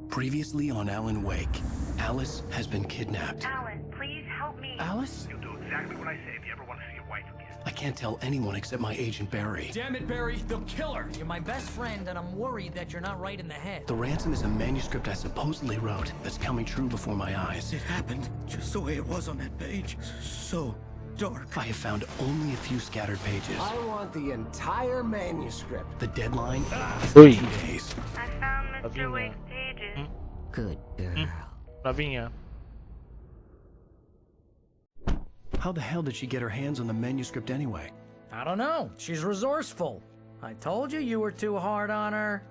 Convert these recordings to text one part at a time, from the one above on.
Previously on Alan Wake, Alice has been kidnapped. Alan, please help me. Alice? You'll do exactly what I say if you ever want to see your wife again. I can't tell anyone except my agent Barry. Damn it, Barry, they'll kill her! You're my best friend, and I'm worried that you're not right in the head. The ransom is a manuscript I supposedly wrote that's coming true before my eyes. It happened just the way it was on that page. So dark. I have found only a few scattered pages. I want the entire manuscript. The deadline is Oi. 2 days. I found Mr. Pagina. Wake's pages. Good girl. Novinha. How the hell did she get her hands on the manuscript anyway? I don't know. She's resourceful. I told you were too hard on her.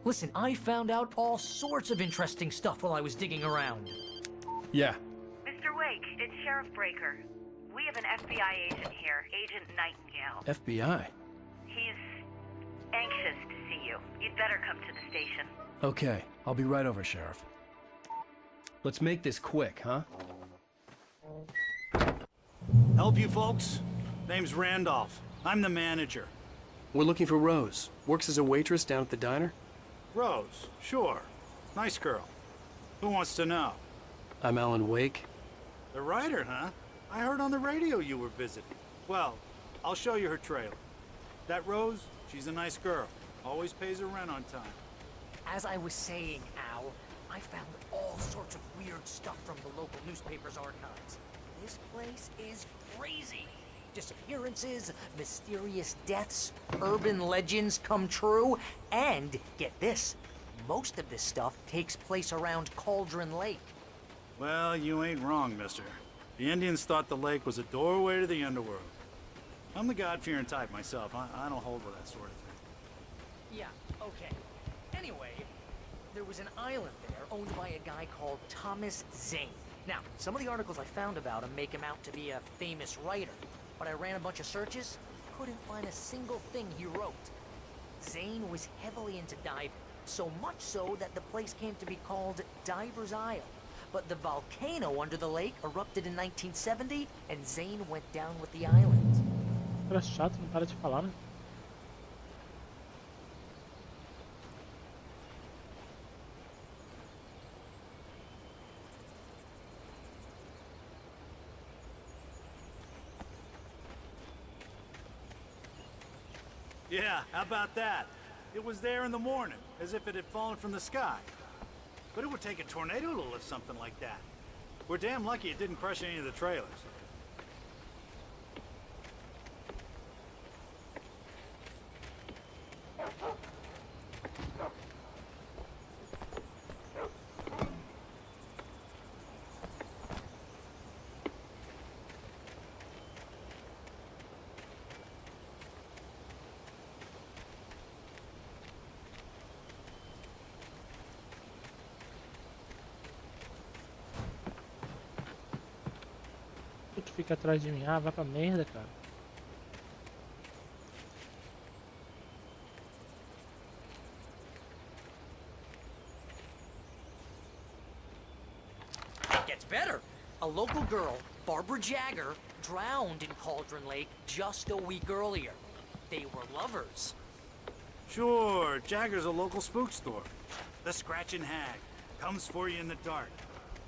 Listen, I found out all sorts of interesting stuff while I was digging around. Yeah. Mr. Wake, it's Sheriff Breaker. We have an FBI agent here, Agent Nightingale. FBI? He's anxious to see you. You'd better come to the station. Okay, I'll be right over, Sheriff. Let's make this quick, huh? Help you folks? Name's Randolph. I'm the manager. We're looking for Rose. Works as a waitress down at the diner. Rose, sure. Nice girl. Who wants to know? I'm Alan Wake. The writer, huh? I heard on the radio you were visiting. Well, I'll show you her trailer. That Rose, she's a nice girl. Always pays her rent on time. As I was saying, Al, I found all sorts of weird stuff from the local newspaper's archives. This place is crazy. Disappearances, mysterious deaths, urban legends come true, and get this, most of this stuff takes place around Cauldron Lake. Well, you ain't wrong, mister. The Indians thought the lake was a doorway to the underworld. I'm the God-fearing type myself. I don't hold with that sort of thing. Yeah, okay. Anyway, there was an island there owned by a guy called Thomas Zane. Now, some of the articles I found about him make him out to be a famous writer, but I ran a bunch of searches, couldn't find a single thing he wrote. Zane was heavily into diving, so much so that the place came to be called Diver's Isle. But the volcano under the lake erupted in 1970, and Zane went down with the island. Cara chato, não para de falar, né? Yeah, how about that? It was there in the morning, as if it had fallen from the sky. But it would take a tornado to lift something like that. We're damn lucky it didn't crush any of the trailers. Tu fica atrás de mim. Ah, vai pra merda, cara. It gets better. A local girl, Barbara Jagger, drowned in Cauldron Lake just a week earlier. They were lovers. Sure, Jagger's a local spook store. The Scratching Hag. Comes for you in the dark.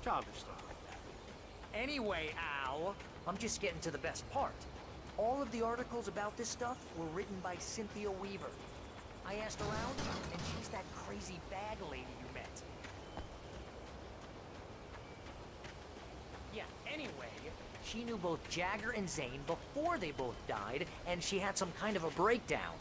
Childish stuff like that. Anyway, Al, I'm just getting to the best part. All of the articles about this stuff were written by Cynthia Weaver. I asked around, and she's that crazy bag lady you met. Yeah, anyway, she knew both Jagger and Zane before they both died, and she had some kind of a breakdown.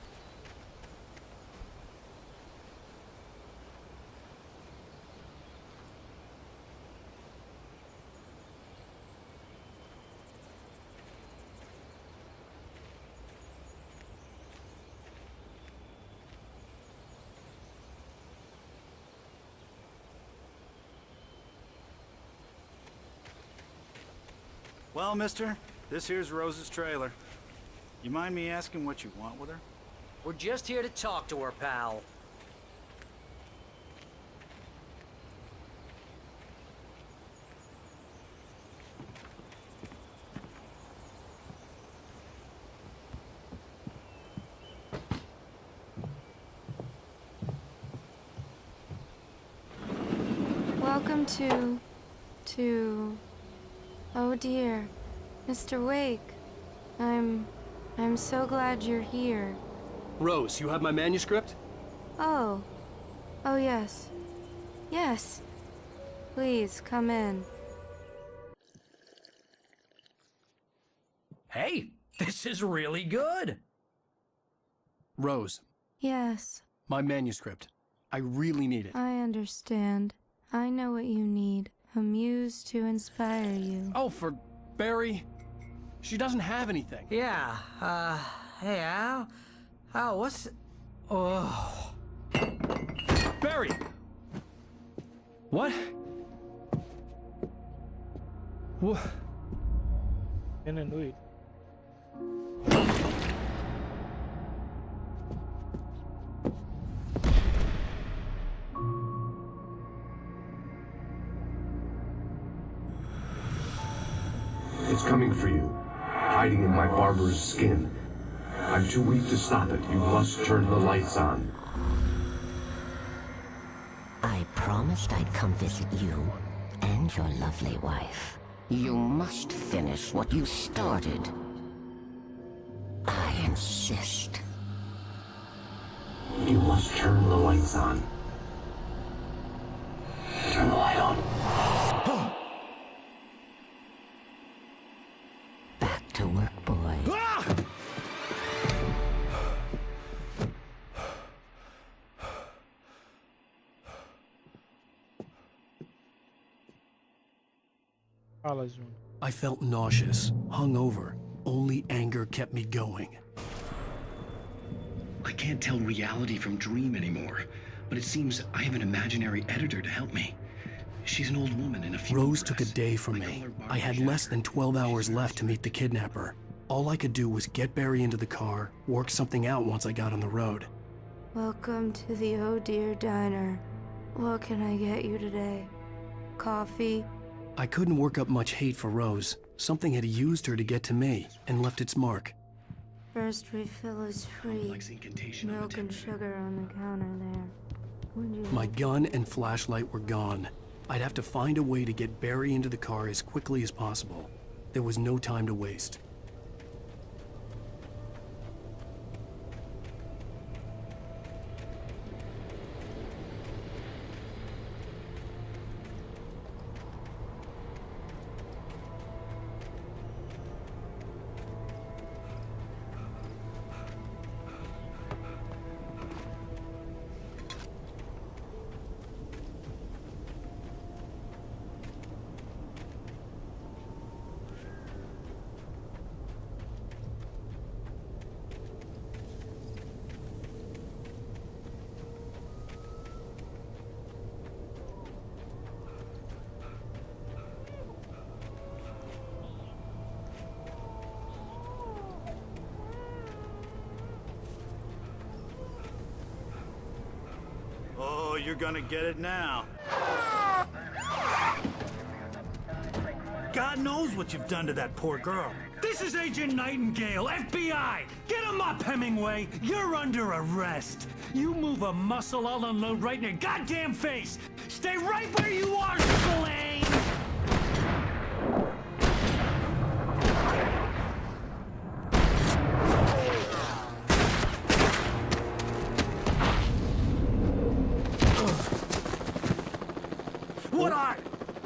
Well, mister, this here's Rose's trailer. You mind me asking what you want with her? We're just here to talk to her, pal. Welcome to... Oh dear, Mr. Wake. I'm so glad you're here. Rose, you have my manuscript? Oh. Oh yes. Yes. Please, come in. Hey, this is really good. Rose, Yes, my manuscript. I really need it. I understand. I know what you need. A muse to inspire you. Oh, for Barry? She doesn't have anything. Yeah, hey, Al, what's... Oh... Barry! What? What? Ennuido. It's coming for you, hiding in my barber's skin. I'm too weak to stop it. You must turn the lights on. I promised I'd come visit you and your lovely wife. You must finish what you started. I insist. You must turn the lights on. Turn the light on. Back to work, boy. Fala, Júnior. I felt nauseous, hungover. Only anger kept me going. I can't tell reality from dream anymore, but it seems I have an imaginary editor to help me. She's an old woman in a funeral Rose took a day from me. I had less than 12 hours left to meet the kidnapper. All I could do was get Barry into the car, work something out once I got on the road. Welcome to the Oh Dear Diner. What can I get you today? Coffee? I couldn't work up much hate for Rose. Something had used her to get to me and left its mark. First refill is free. Milk and sugar on the counter there. Would you... My gun and flashlight were gone. I'd have to find a way to get Barry into the car as quickly as possible. There was no time to waste. Oh, you're gonna get it now. God knows what you've done to that poor girl. This is Agent Nightingale, FBI! Get him up, Hemingway! You're under arrest! You move a muscle, I'll unload right in your goddamn face! Stay right where you are, Spillane! What are?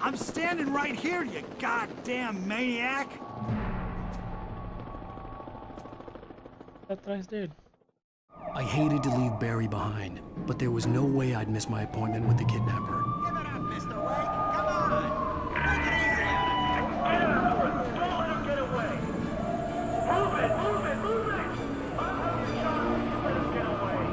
I'm standing right here, you goddamn maniac! Atrás dele. I hated to leave Barry behind, but there was no way I'd miss my appointment with the kidnapper. Give it up, Mr. Wake! Come on! Make it easy! Get after it! Don't let him get away! Move it! Move it! Move it! I'll have you shot if you let him get away!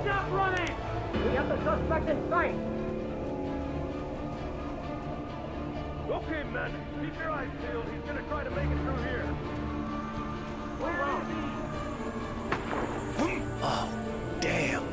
Stop running! We have the suspect in sight! Okay, men, keep your eyes peeled. He's gonna try to make it through here. Where is he? Oh, damn.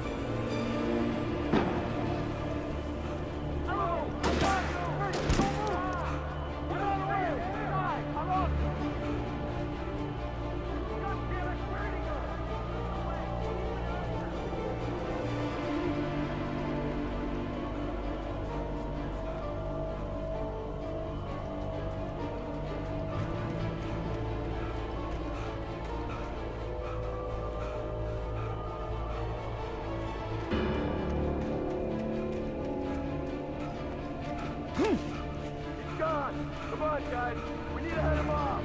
He's gone. Come on, guys. We need to head him off.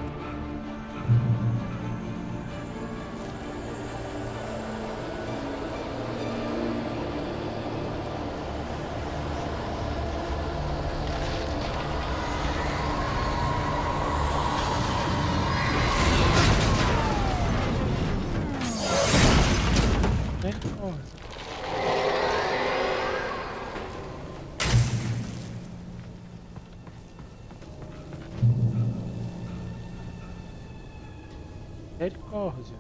Misericórdia.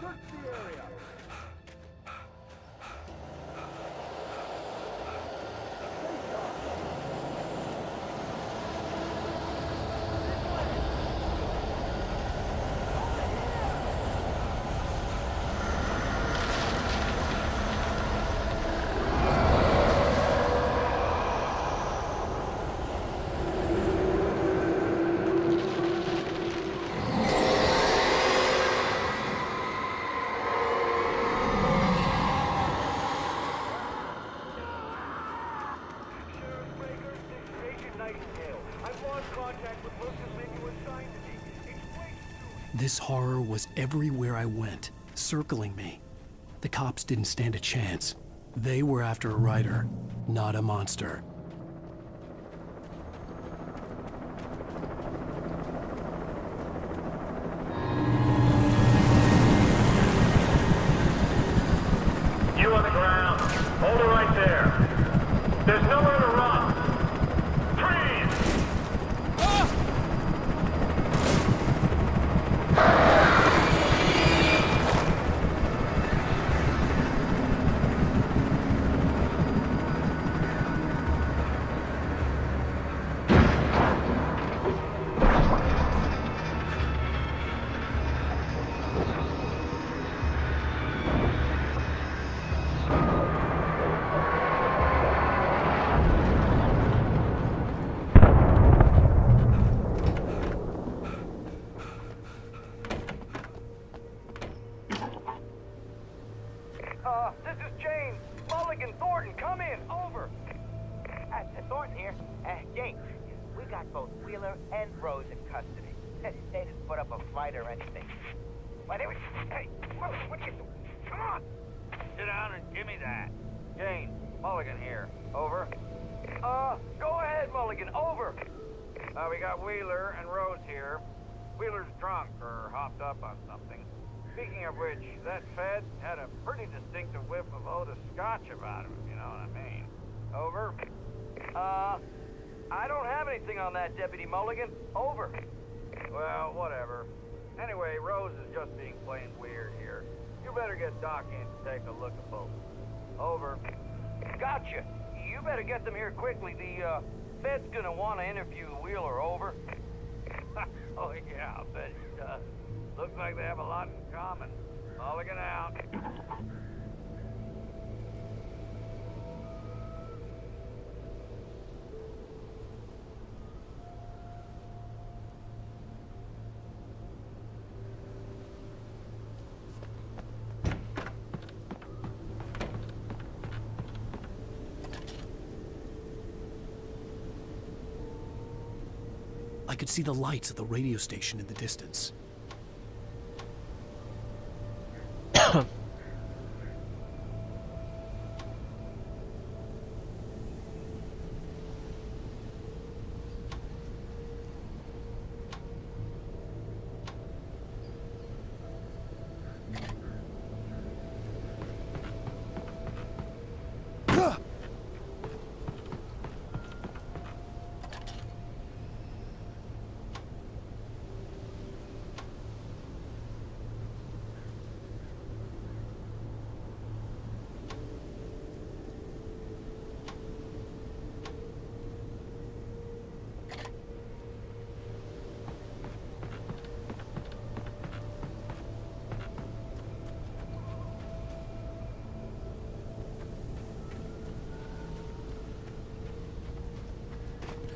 Search the area. This horror was everywhere I went, circling me. The cops didn't stand a chance. They were after a writer, not a monster. You on the ground. Hold it right there. There's nowhere to run. Freeze! This is James. Mulligan, Thornton, come in. Over. Thornton here. James, we got both Wheeler and Rose in custody. They didn't put up a fight or anything. Why, they were... Hey, what are you doing? Come on. Sit down and give me that. James, Mulligan here. Over. Go ahead, Mulligan. Over. We got Wheeler and Rose here. Wheeler's drunk or hopped up on something. Speaking of which, that Fed had a pretty distinctive whiff of Otis Scotch about him, if you know what I mean. Over. I don't have anything on that, Deputy Mulligan. Over. Well, whatever. Anyway, Rose is just being plain weird here. You better get Doc in to take a look at both. Over. Gotcha. You better get them here quickly. The, Fed's gonna want to interview Wheeler. Over. Oh, yeah, I'll bet he does. Looks like they have a lot in common. Mulligan out. I could see the lights of the radio station in the distance.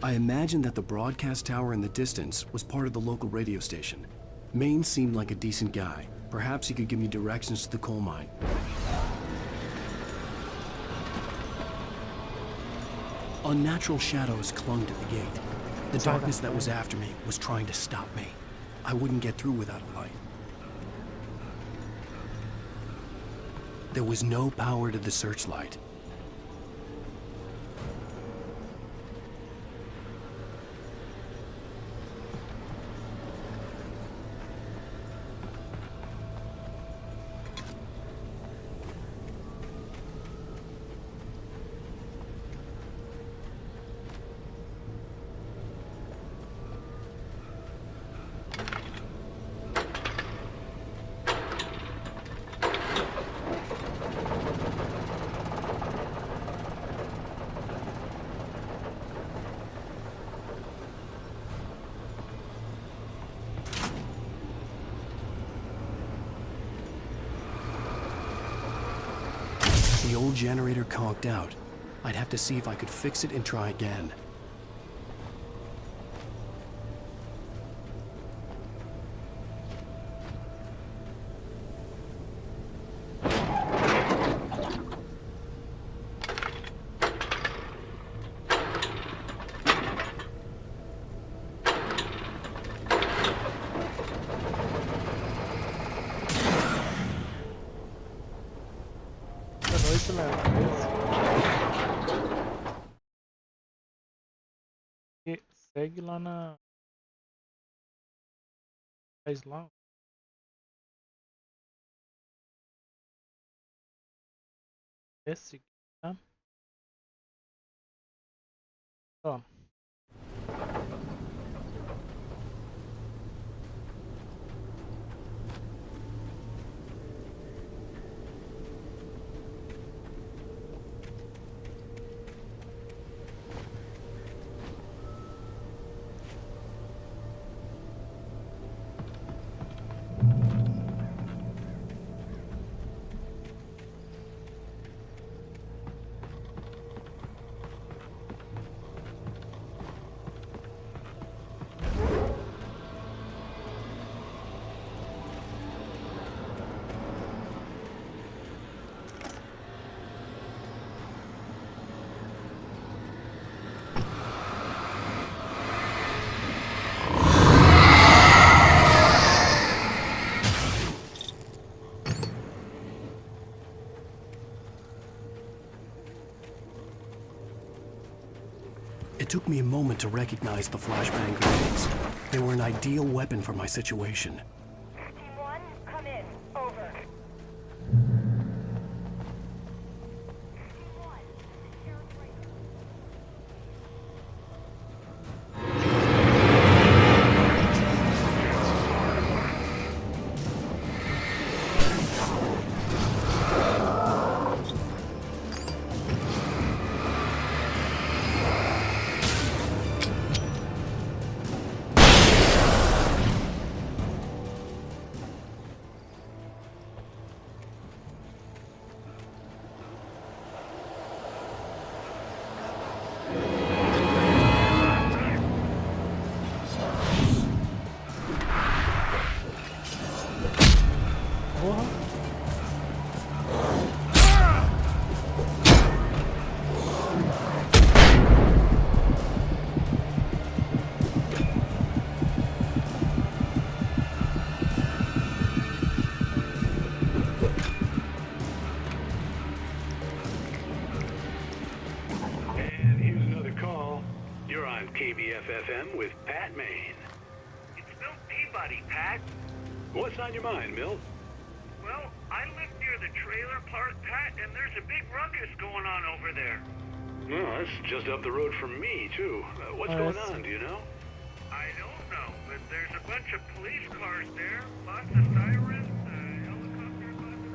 I imagined that the broadcast tower in the distance was part of the local radio station. Maine seemed like a decent guy. Perhaps he could give me directions to the coal mine. Unnatural shadows clung to the gate. The darkness that was after me was trying to stop me. I wouldn't get through without a light. There was no power to the searchlight. The old generator conked out. I'd have to see if I could fix it and try again. Segue lá na... Faz lá. Esse, tá? Ó. It took me a moment to recognize the flashbang grenades. They were an ideal weapon for my situation. Team 1, come in. Over. KBFFM with Pat Maine. It's Milt Peabody, Pat. What's on your mind, Milt? Well, I live near the trailer park, Pat, and there's a big ruckus going on over there. Well, that's just up the road from me, too. What's going on, do you know? I don't know, but there's a bunch of police cars there, lots of sirens, helicopters buzzing around.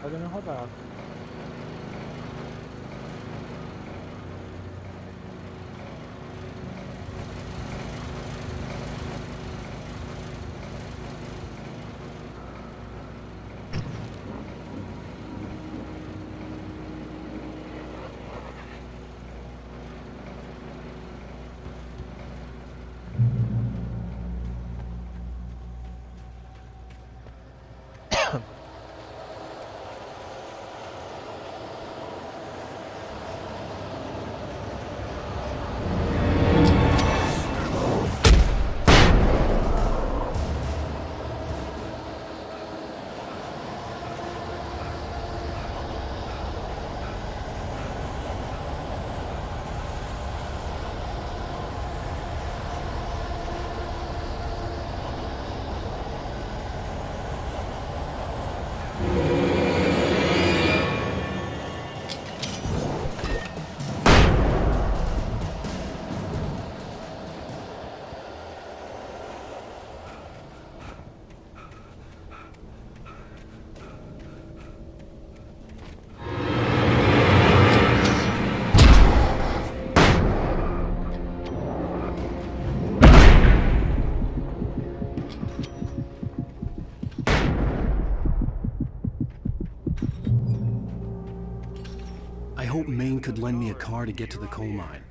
Olha na rodada. I hope Maine could lend me a car to get to the coal mine.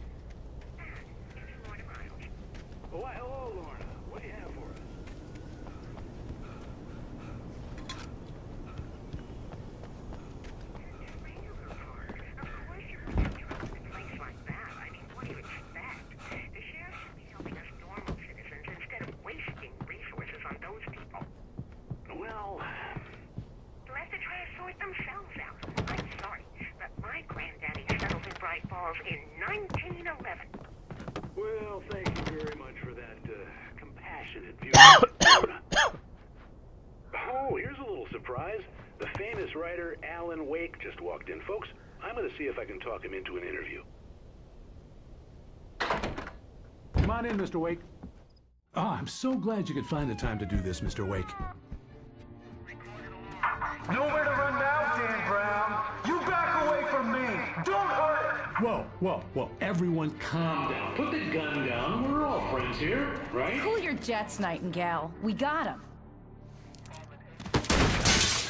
Oh, hello, Lorna. What do you have for us? Well, they'll have to try to sort themselves out. I'm sorry, but my granddaddy settled in Bright Falls in 1911. well, thank you very much for that compassionate view. Oh, here's a little surprise. The famous writer Alan Wake just walked in. Folks, I'm going to see if I can talk him into an interview. Come on in, Mr. Wake. Oh, I'm so glad you could find the time to do this, Mr. Wake. Nowhere to run now, Dan Brown. You back away from me. Don't hurt it. Whoa, whoa, whoa. Everyone calm down. Put the gun down. We're all friends here, right? Cool your jets, Nightingale. We got him.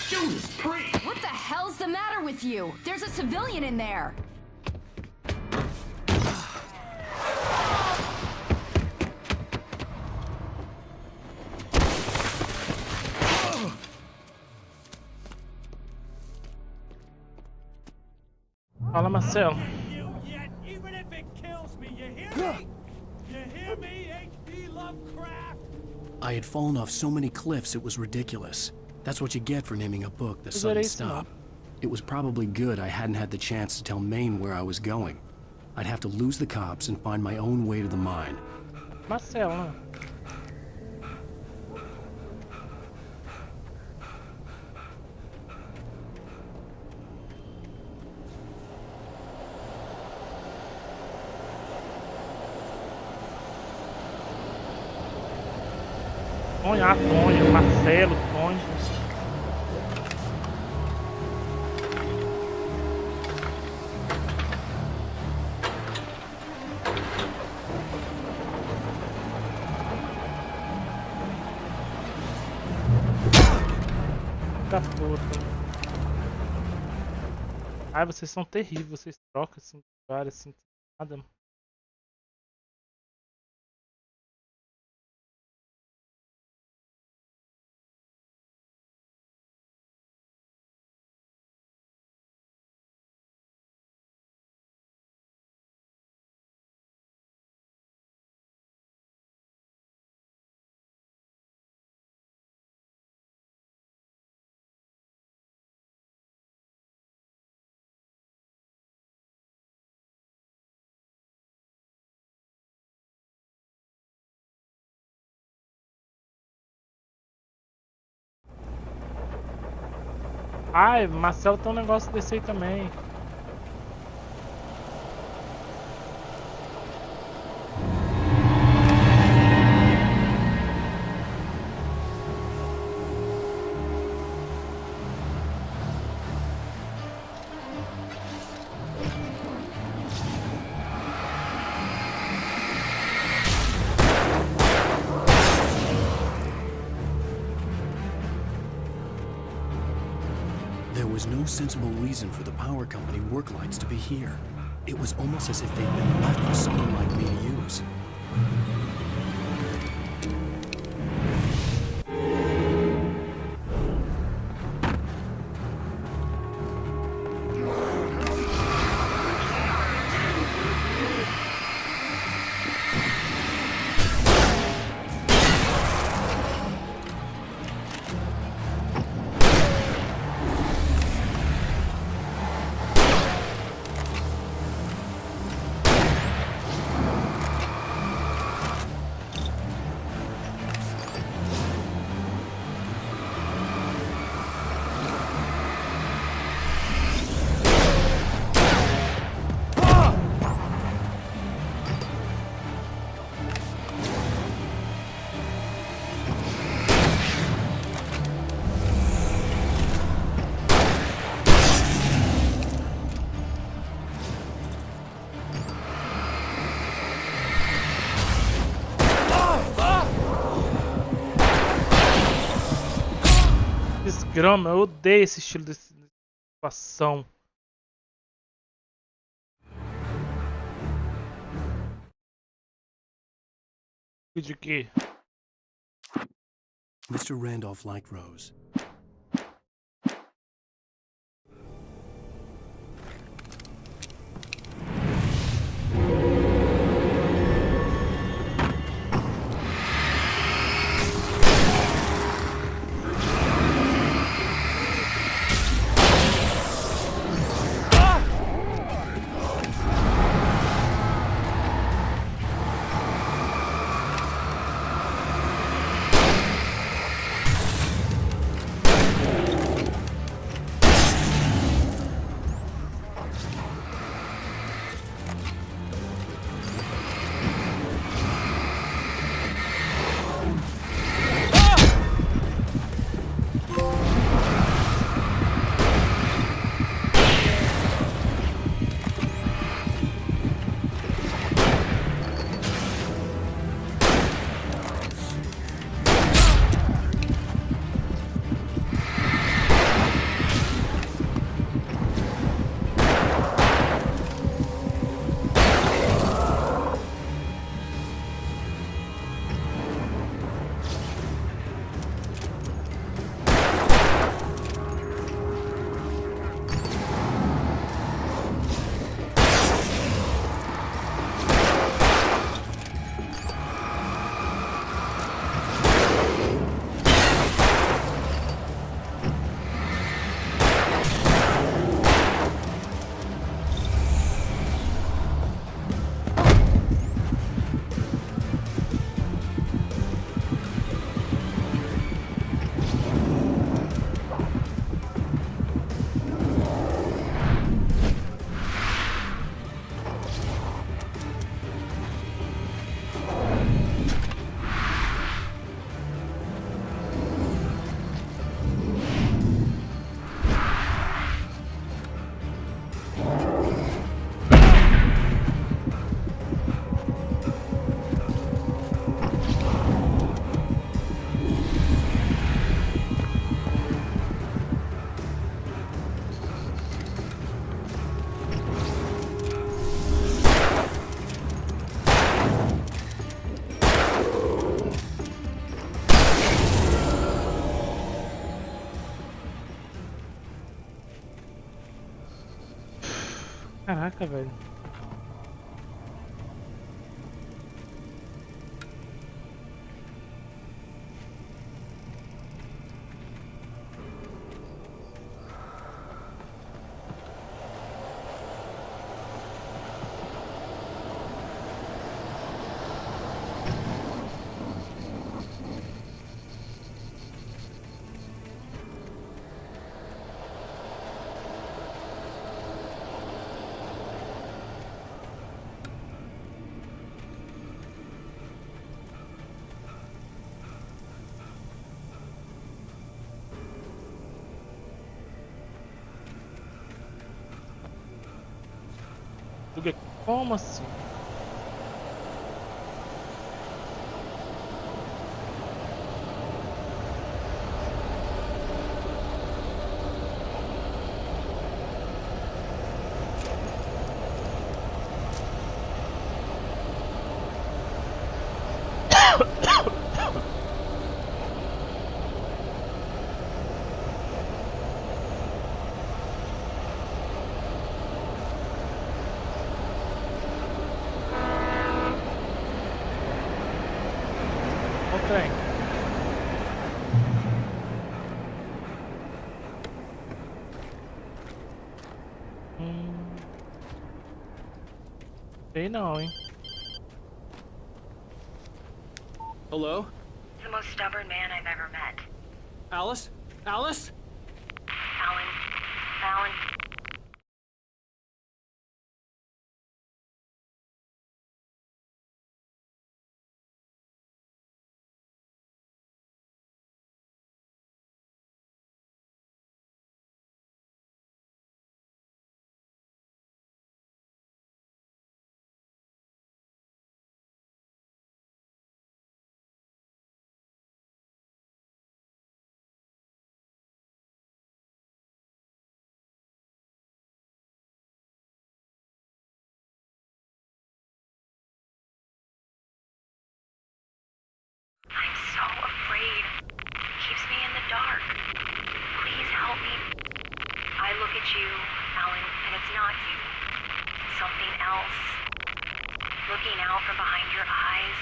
Judas Priest! What the hell's the matter with you? There's a civilian in there. Fala, Marcelo. Even if it kills me, you hear me? You hear me, H.P. Lovecraft? I had fallen off so many cliffs it was ridiculous. That's what you get for naming a book The Sudden Stop. It was probably good I hadn't had the chance to tell Maine where I was going. I'd have to lose the cops and find my own way to the mine. Marcelo. Tonho, Marcelo, Tonho. Da puta. Ai, vocês são terríveis, vocês trocam assim, várias assim, nada. Ai, Marcelo tem um negócio desse aí também. was no sensible reason for the power company work lights to be here. It was almost as if they'd been left for someone like me to use. Desgrama, eu odeio esse estilo de situação. De quê? Mr. Randolph liked Rose. Caraca, velho. Como assim? não, hein? Hello? The most stubborn man I've ever met. Alice? Alice? Alan. Alan. I'm so afraid. It keeps me in the dark. Please help me. I look at you, Alan, and it's not you. Something else. Looking out from behind your eyes.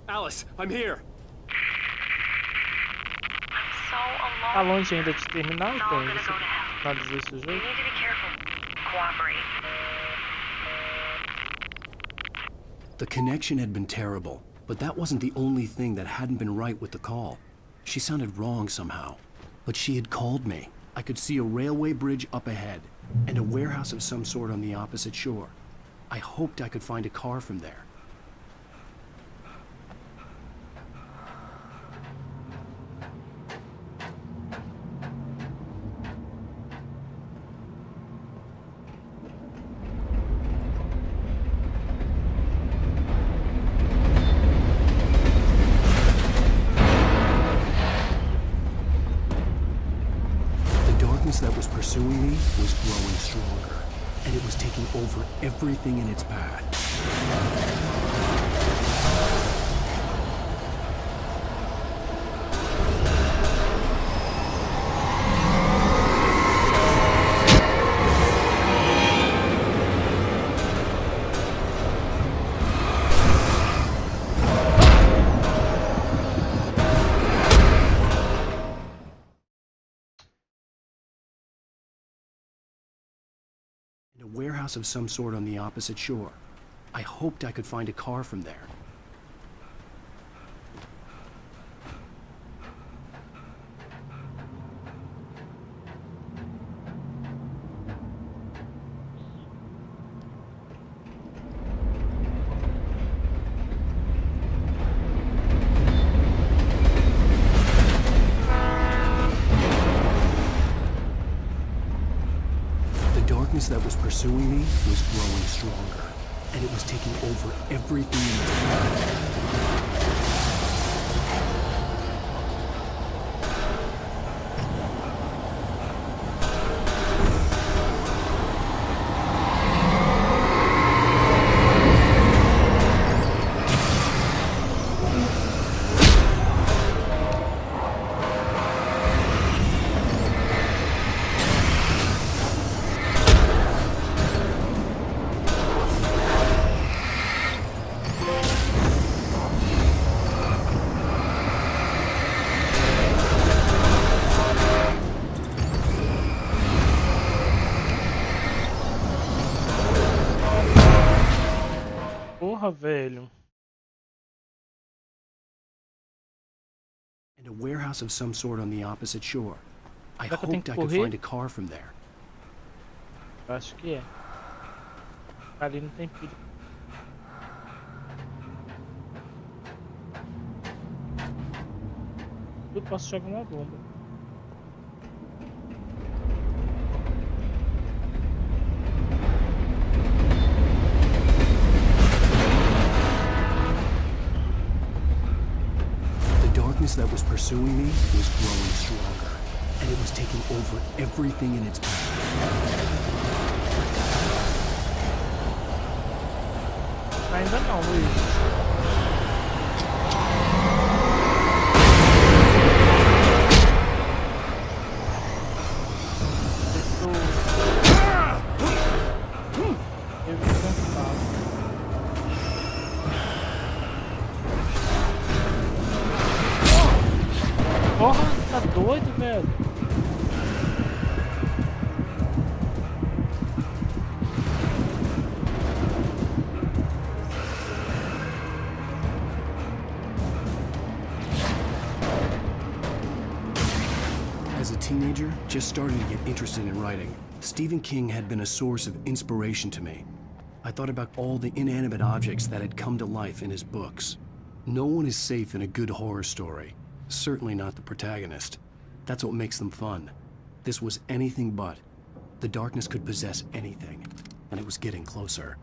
Alice, I'm here. I'm so alone. Tá longe ainda de terminar, It's all tem? gonna Você go to hell. finalizar esse You jogo? need to be careful. Cooperate. The connection had been terrible, but that wasn't the only thing that hadn't been right with the call. She sounded wrong somehow, but she had called me. I could see a railway bridge up ahead, and a warehouse of some sort on the opposite shore. I hoped I could find a car from there. That was pursuing me was growing stronger, and it was taking over everything in its path. A warehouse of some sort on the opposite shore. I hoped I could find a car from there. That was pursuing me was growing stronger, and it was taking over everything in its path. Porra, velho. And a warehouse of some sort on the opposite shore. I Será que eu tenho hoped que I could correr? find a car from there. Eu acho que é. Ali não tem perigo. Eu posso jogar uma bomba. The darkness that was pursuing me was growing stronger, and it was taking over everything in its path. Ainda não, Luiz. Porra, tá doido, velho? teenager, just starting to get interested in writing, Stephen King had been a source of inspiration to me. I thought about all the inanimate objects that had come to life in his books. No one is safe in a good horror story. Certainly not the protagonist. That's what makes them fun. This was anything but. The darkness could possess anything, and it was getting closer.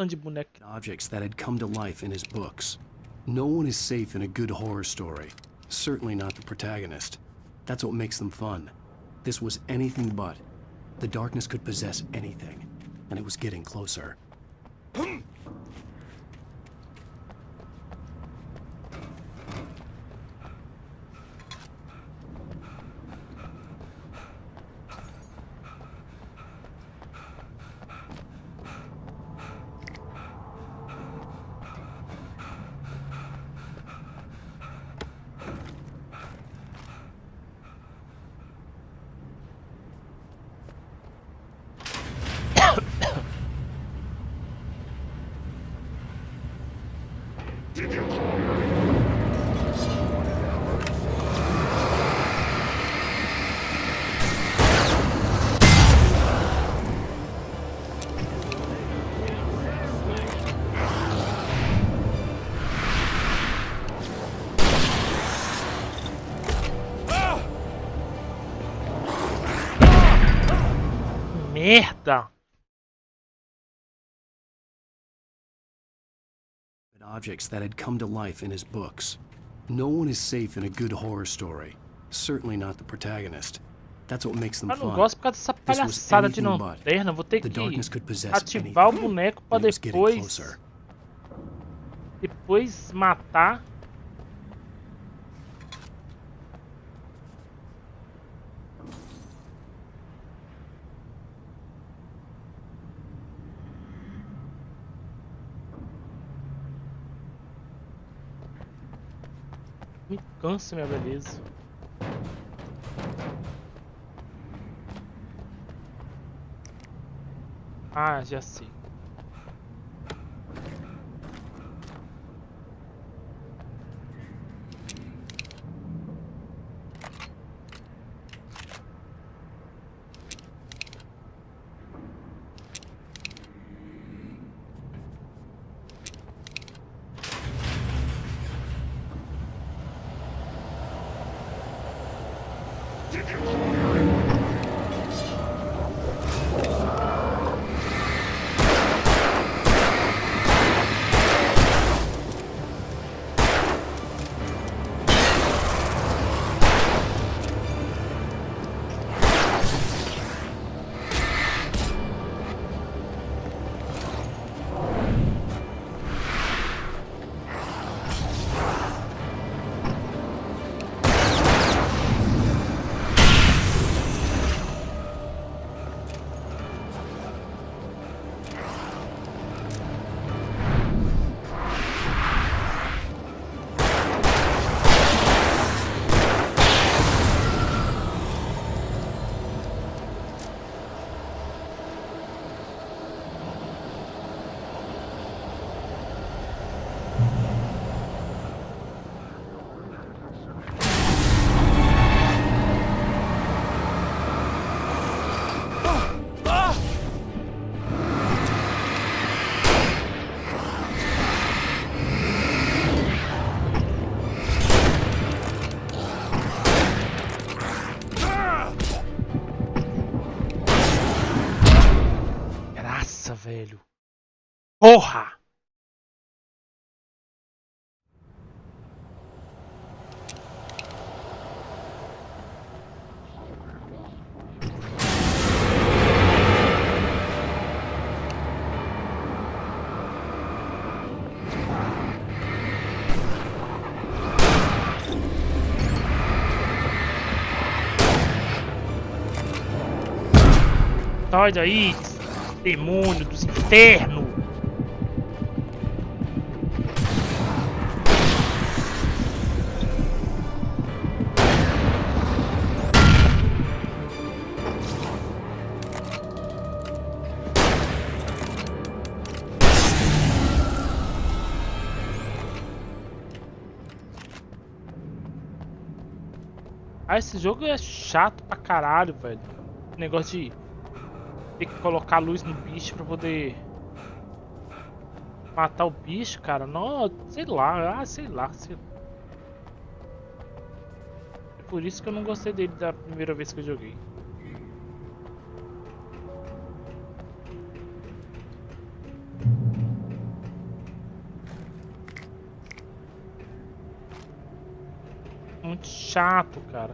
De boneco. Objects that had come to life in his books. No one is safe in a good horror story. Certainly not the protagonist. That's what makes them fun. This was anything but. The darkness could possess anything, and it was getting closer. Merda! Objects that had come to life in his books. No one is safe in a good horror story. Certainly not the protagonist. That's what makes them fun. Eu não gosto por causa dessa palhaçada de lanterna. Vou ter que ativar o boneco para depois matar. Me cansa, minha beleza. Ah, já sei. Porra! Sai daí, demônio dos infernos! Ah, esse jogo é chato pra caralho, velho. Negócio de ter que colocar luz no bicho pra poder matar o bicho, cara. Não, sei lá, sei lá. É por isso que eu não gostei dele da primeira vez que eu joguei. Muito chato, cara.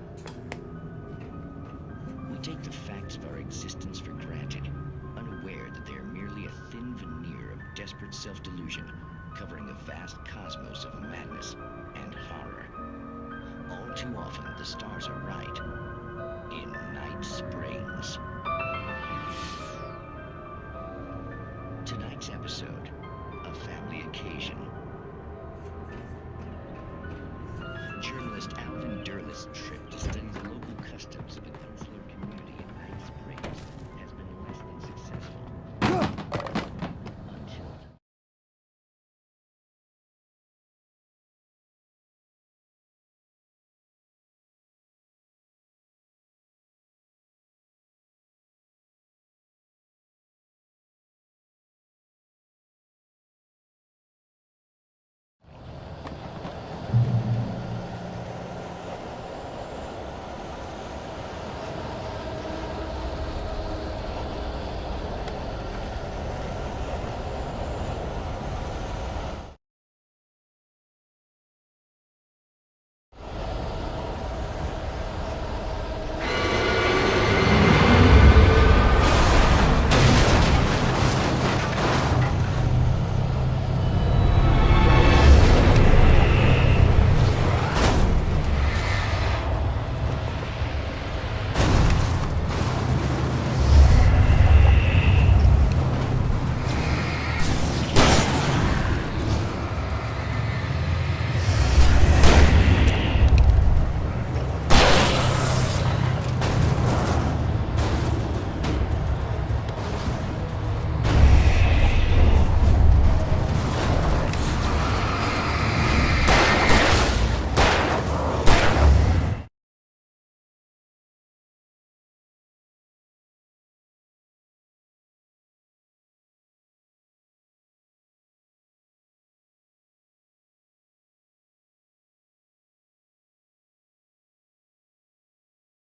We take the facts of our existence for granted, unaware that they are merely a thin veneer of desperate self-delusion, covering a vast cosmos of madness and horror. All too often, the stars are right. In Night Springs. Tonight's episode, a family occasion. Journalist Alvin Derleth's trip to study the local customs of the consular community in Night Springs has been less than successful. Until...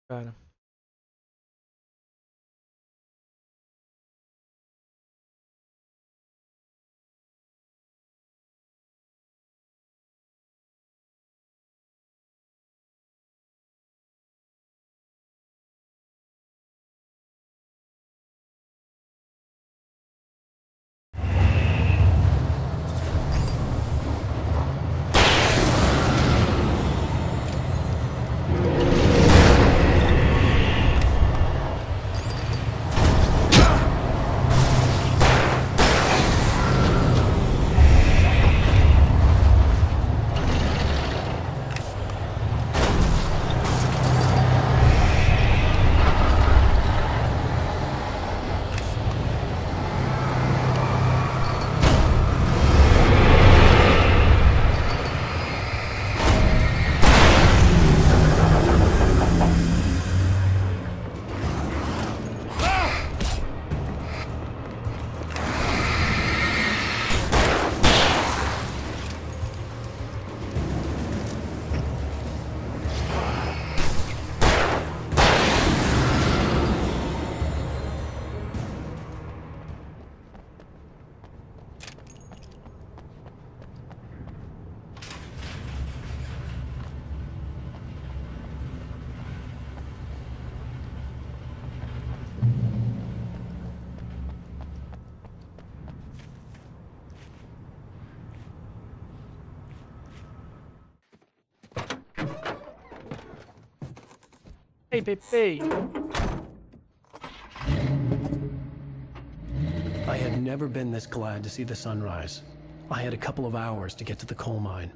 Cara. Hey, Pepe. I had never been this glad to see the sunrise. I had a couple of hours to get to the coal mine.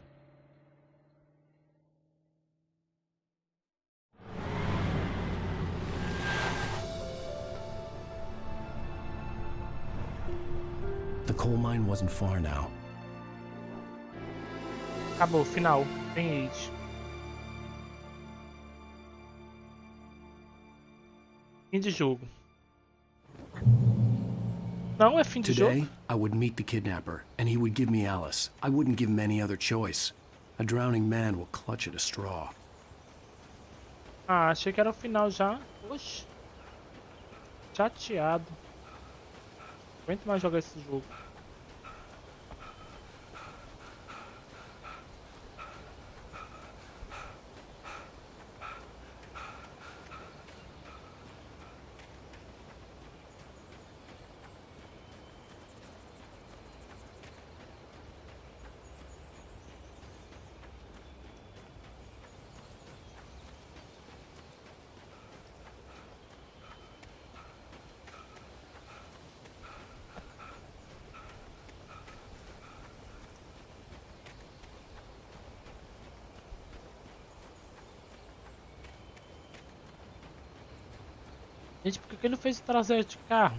The coal mine wasn't far now. Acabou, final. Tem Age. Fim de jogo. Não, é fim de jogo. Today, I would meet the kidnapper, and he would give me Alice. I wouldn't give him any other choice. A drowning man will clutch at a straw. Ah, achei que era o final já. Oxi. Chateado. Não aguento mais jogar esse jogo. Gente, por que ele fez o traseiro de carro?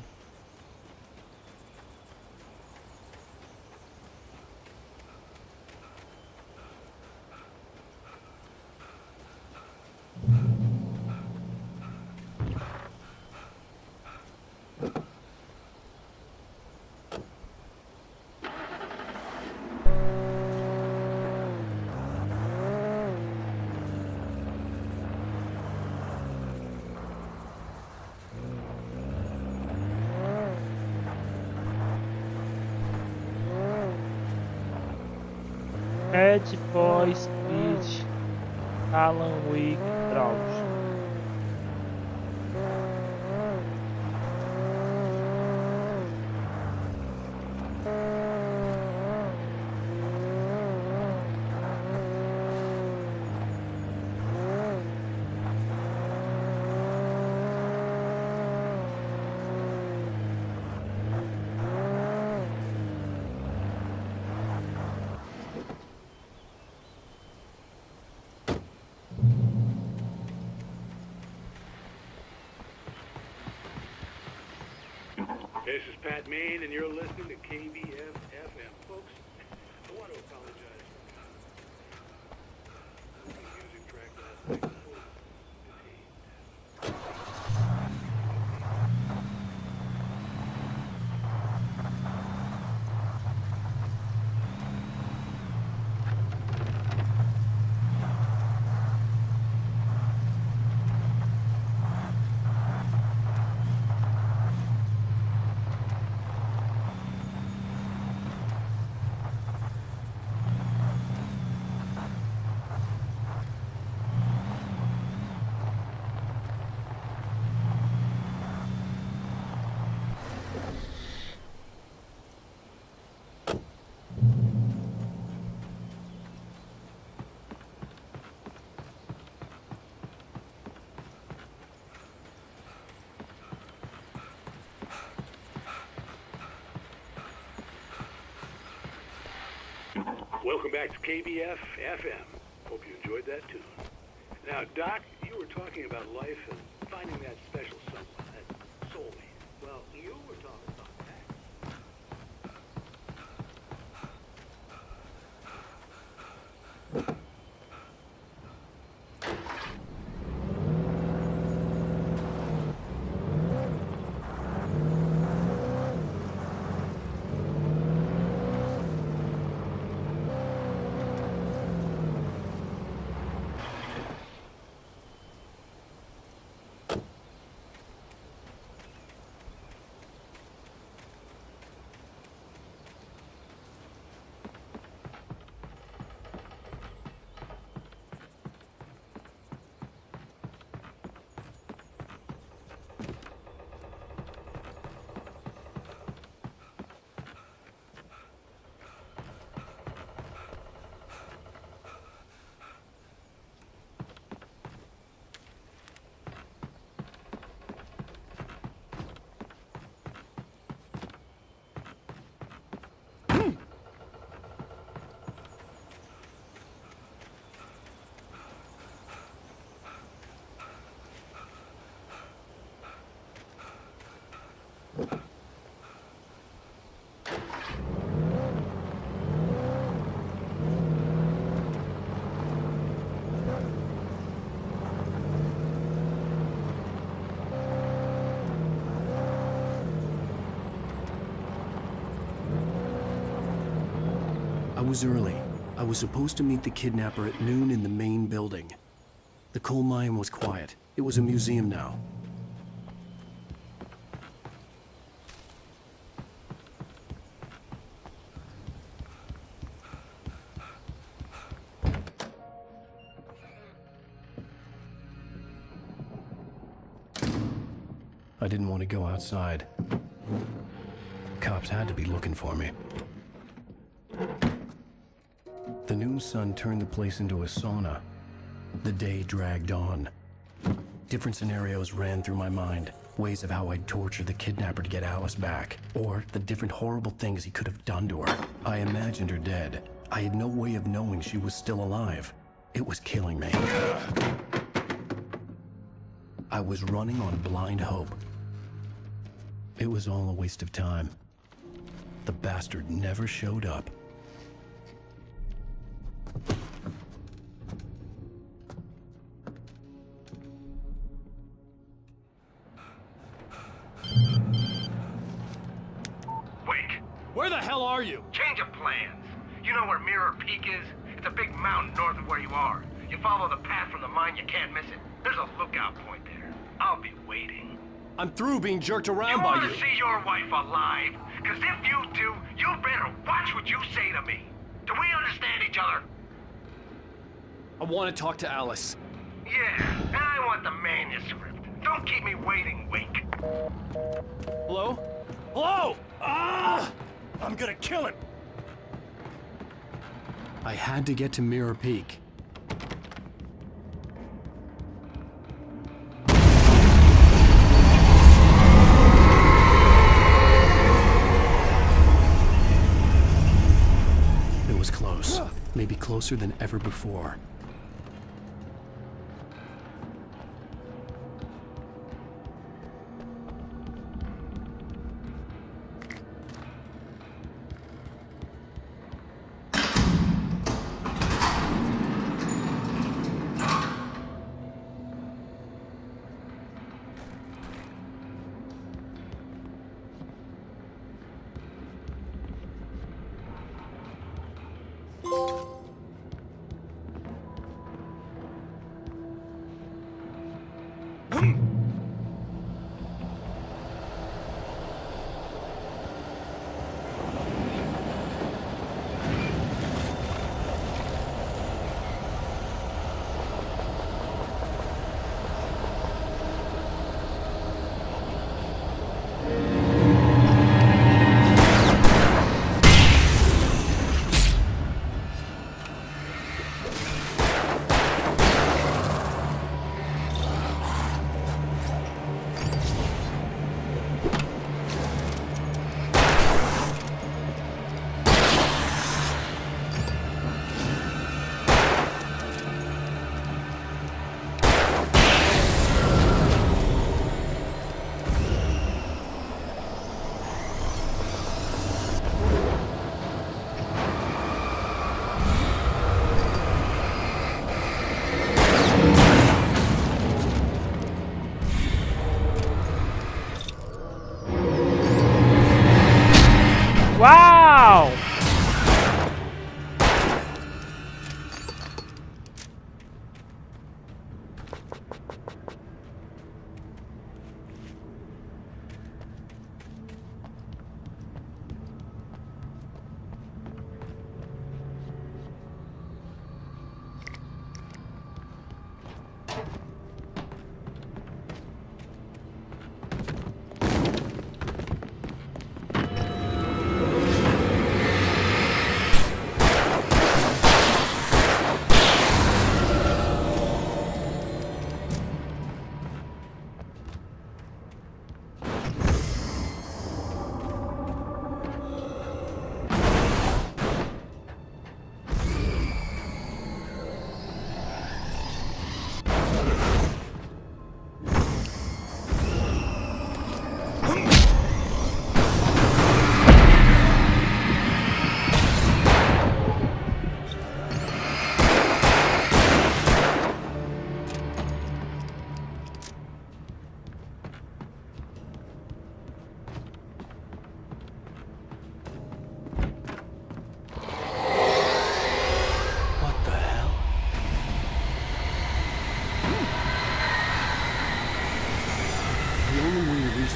Ed, Boys, Beach, Alan Wake, Draws. This is Pat Main, and you're listening to KBF FM. Folks, I want to apologize for the music track last night. Welcome back to KBF FM. Hope you enjoyed that tune. Now, Doc, you were talking about life and finding that special someone, that soulmate. Well, you were talking about was early. I was supposed to meet the kidnapper at noon in the main building. The coal mine was quiet. It was a museum now. I didn't want to go outside. Cops had to be looking for me. The noon sun turned the place into a sauna. The day dragged on. Different scenarios ran through my mind. Ways of how I'd torture the kidnapper to get Alice back. Or the different horrible things he could have done to her. I imagined her dead. I had no way of knowing she was still alive. It was killing me. I was running on blind hope. It was all a waste of time. The bastard never showed up. Wake! Where the hell are you? Change of plans. You know where Mirror Peak is? It's a big mountain north of where you are. You follow the path from the mine, you can't miss it. There's a lookout point there. I'll be waiting. I'm through being jerked around by you. You want to see your wife alive? Because if you do, you better watch what you say to me. Do we understand each other? I want to talk to Alice. Yeah, and I want the manuscript. Don't keep me waiting, Wake. Hello? Hello! Ah! I'm gonna kill him! I had to get to Mirror Peak. It was close. Maybe closer than ever before.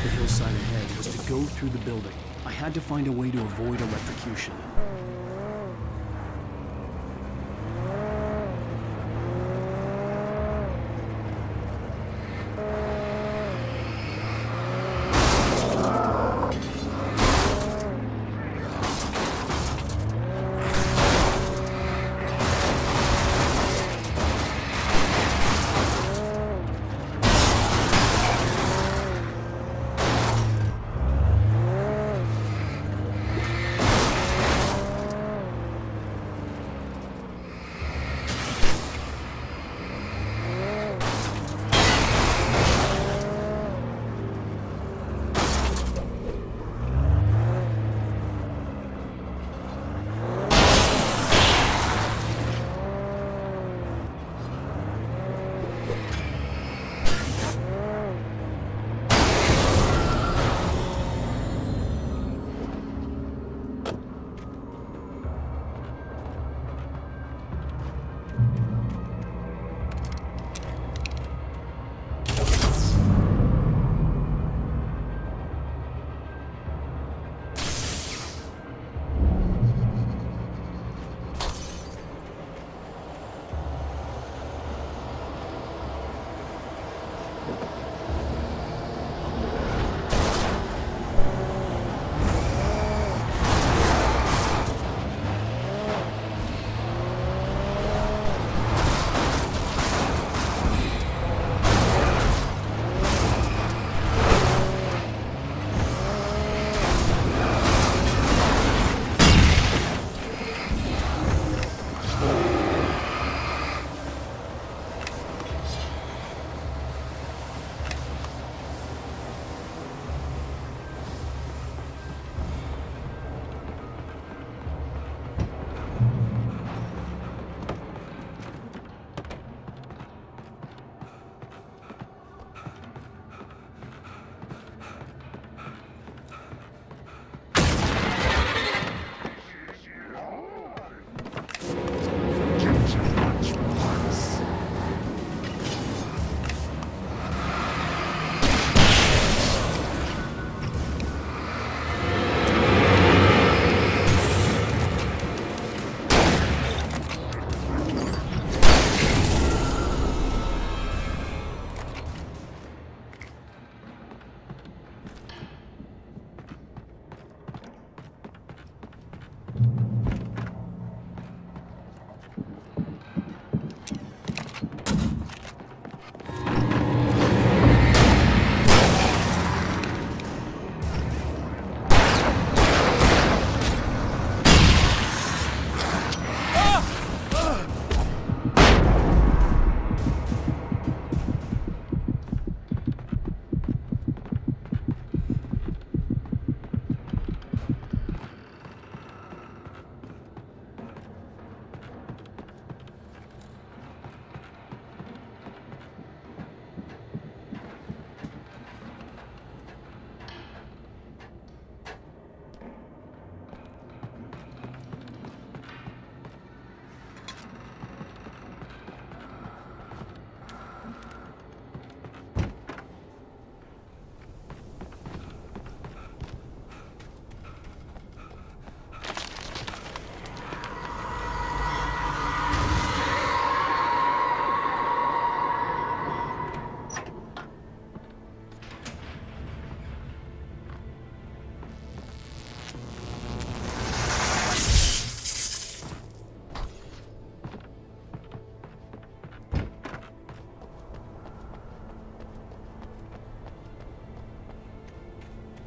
the hillside ahead was to go through the building. I had to find a way to avoid electrocution.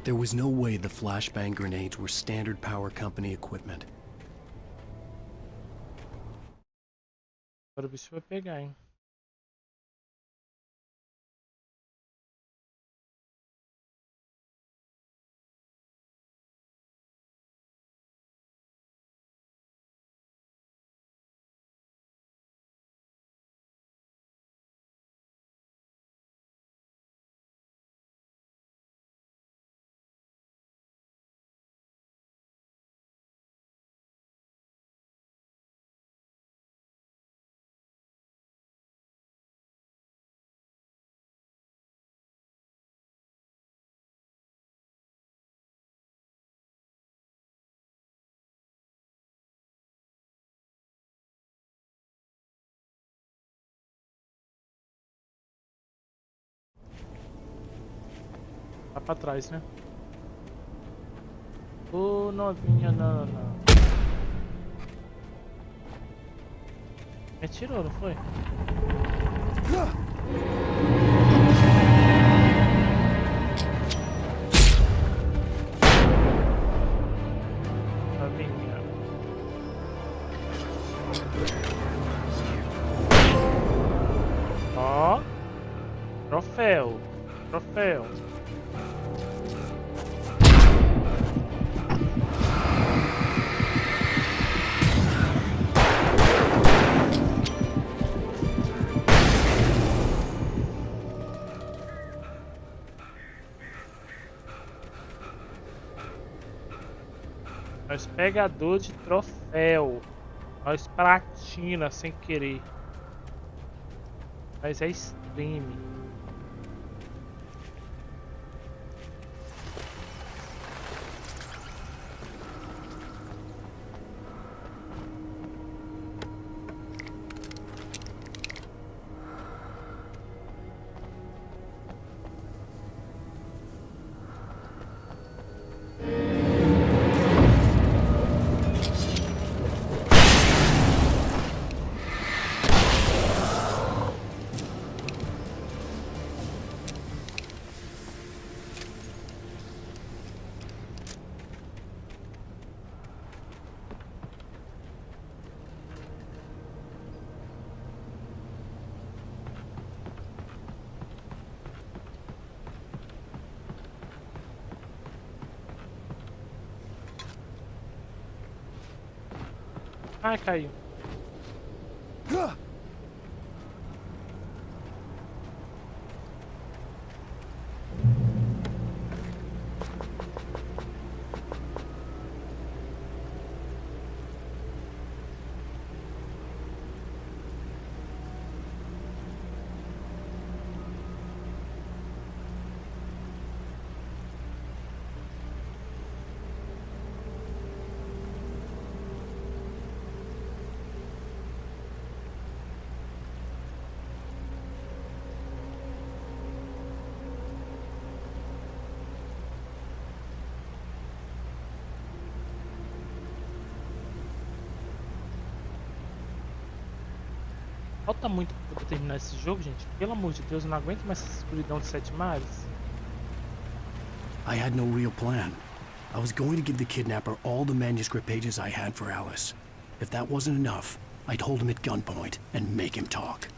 There was no way the flashbang grenades were standard power company equipment. Agora o bicho vai pegar, hein? pra trás, né? Ô, novinha, não. Me atirou, não foi? Novinha. Ó. Troféu. Nós pegador de troféu. Nós platina sem querer. Mas é stream. Ai, caiu. Falta muito pra poder terminar esse jogo, gente. Pelo amor de Deus, eu não aguento mais essa escuridão de 7 mares. I had no real plan. I was going to give the kidnapper all the manuscript pages I had for Alice. If that wasn't enough, I'd hold him at gunpoint and make him talk.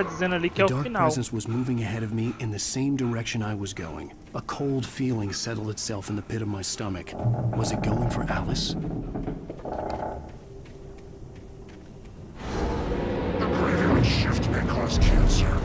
tá dizendo ali que é The o dark final. presence was moving ahead of me in the same direction I was going. A cold feeling settled itself in the pit of my stomach. Was it going for Alice? The graveyard shift may cause cancer.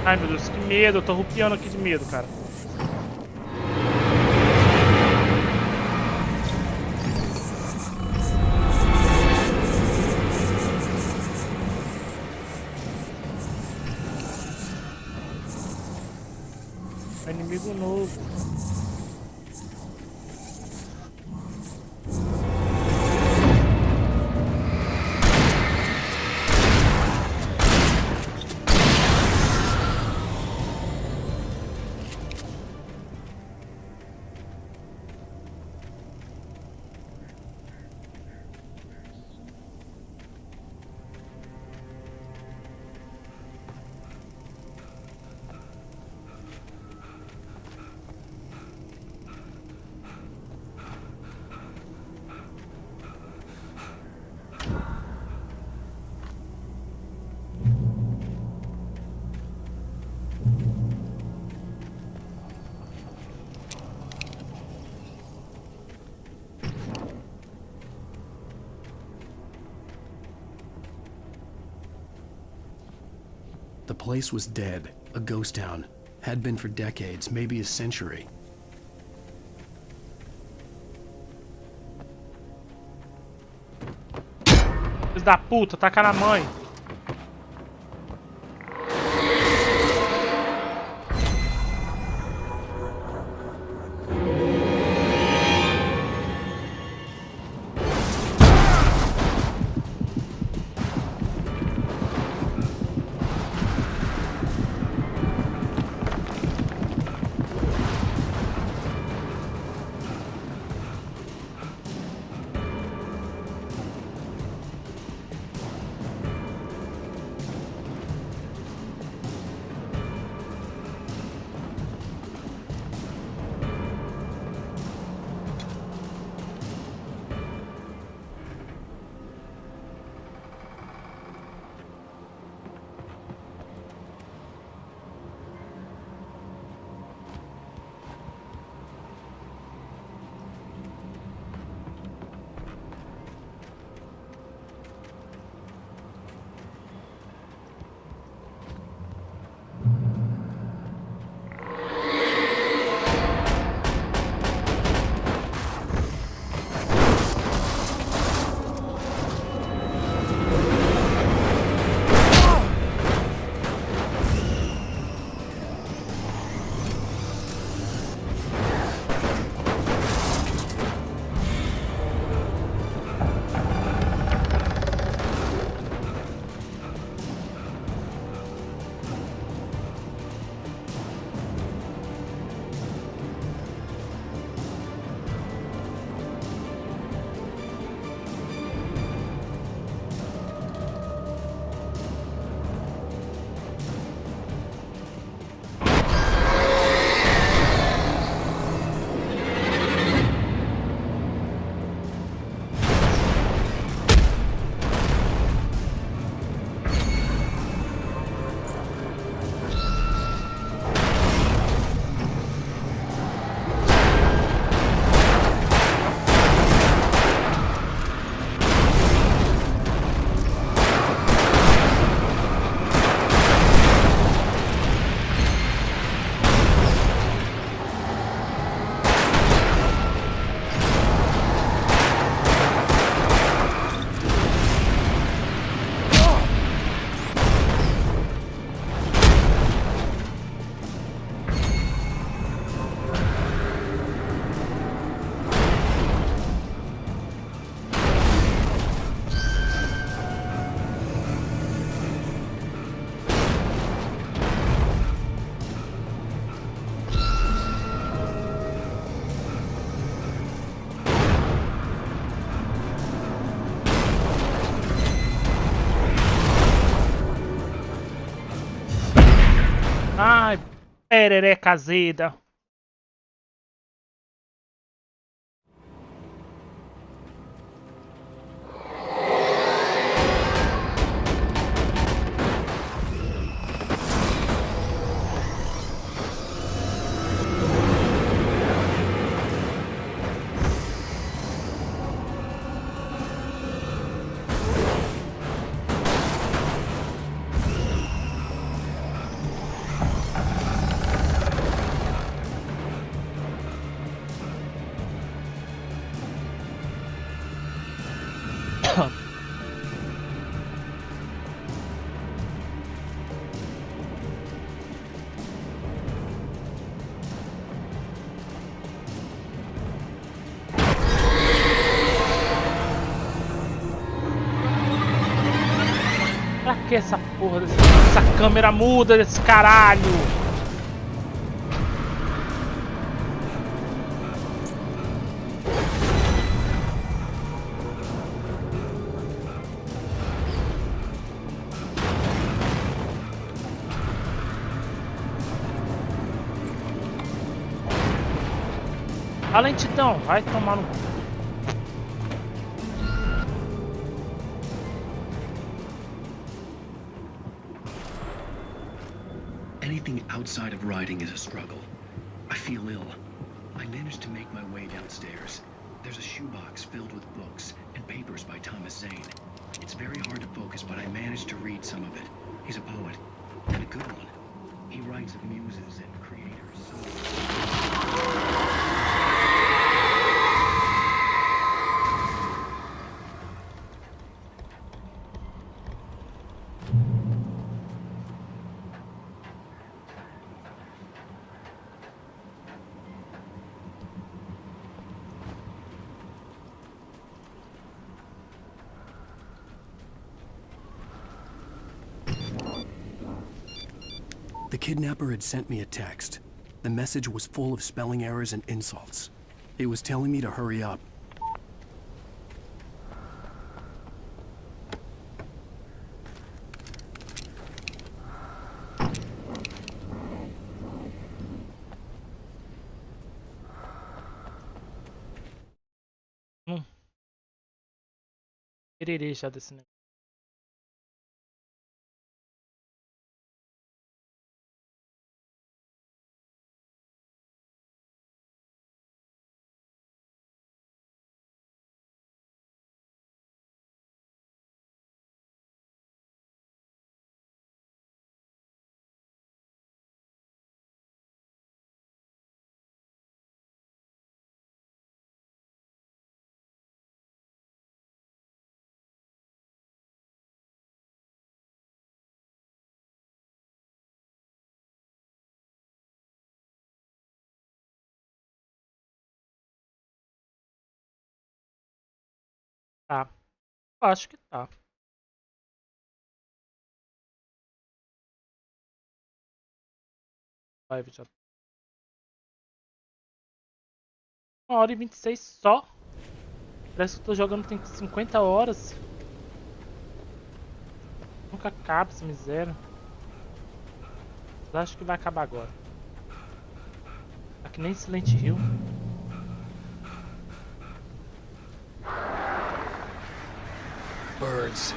Ai meu Deus, que medo, eu tô rupiando aqui de medo, cara. É inimigo novo. The place was dead, a ghost town. Had been for decades, maybe a century. Filho da puta, taca na mãe. Ai, perereca azeda. Pra que essa porra essa câmera muda desse caralho? A lentidão, vai tomar no... Anything outside of riding is a struggle. I feel ill. I managed to make my way downstairs. There's a shoebox filled with books and papers by Thomas Zane. It's very hard to focus, but I managed to read some of it. He's a poet, and a good one. He writes of muses and creators. The kidnapper had sent me a text. The message was full of spelling errors and insults. It was telling me to hurry up. Querer já desse negócio. Tá. Acho que tá. Live já. 1h26 só. Parece que eu tô jogando tem 50 horas. Nunca acaba essa miséria. Mas acho que vai acabar agora. Tá que nem Silent Hill. Birds.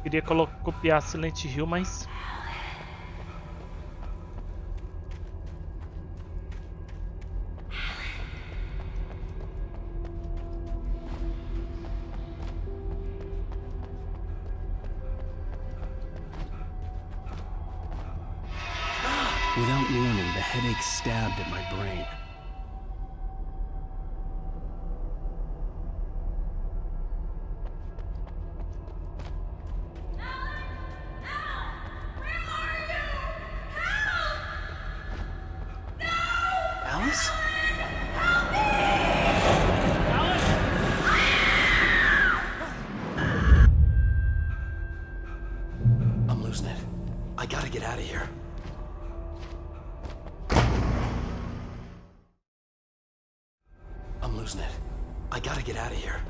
Queria copiar Silent Hill, mas... Without warning, the headache stabbed at my brain. Alice? I'm losing it. I gotta get out of here. I'm losing it. I gotta get out of here.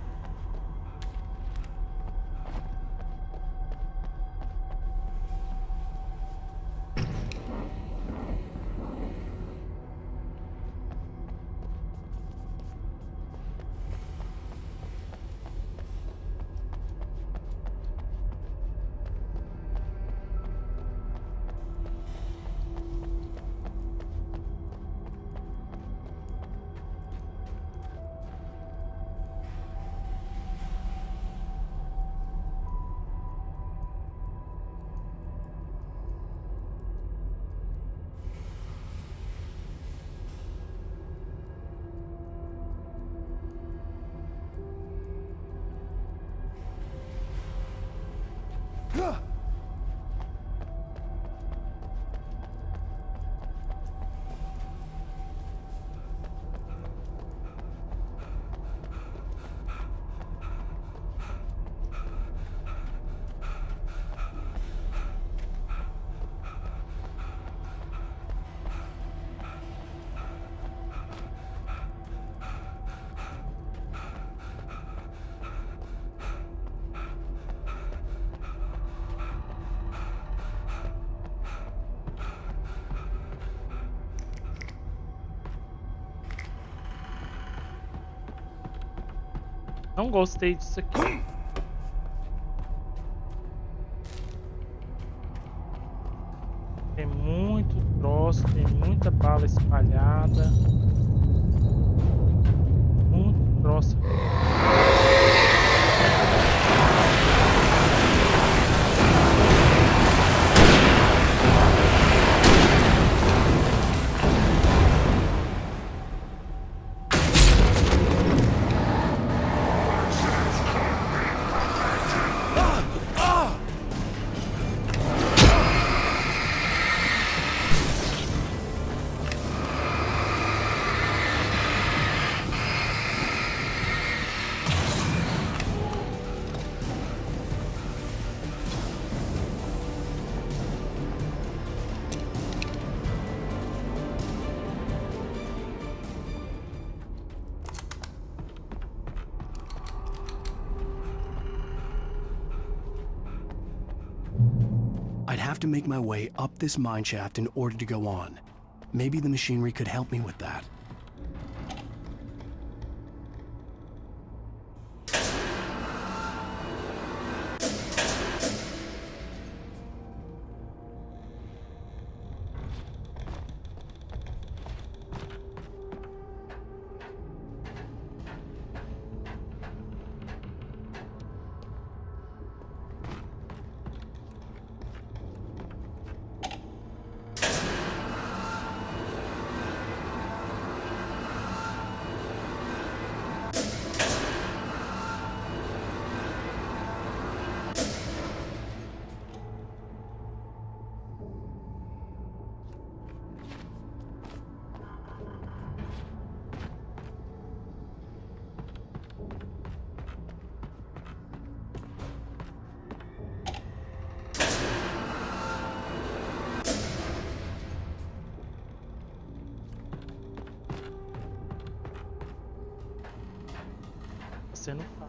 Não gostei disso aqui. Tem muito troço, tem muita bala espalhada. Muito troço. I'd have to make my way up this mine shaft in order to go on. Maybe the machinery could help me with that. Você não fala.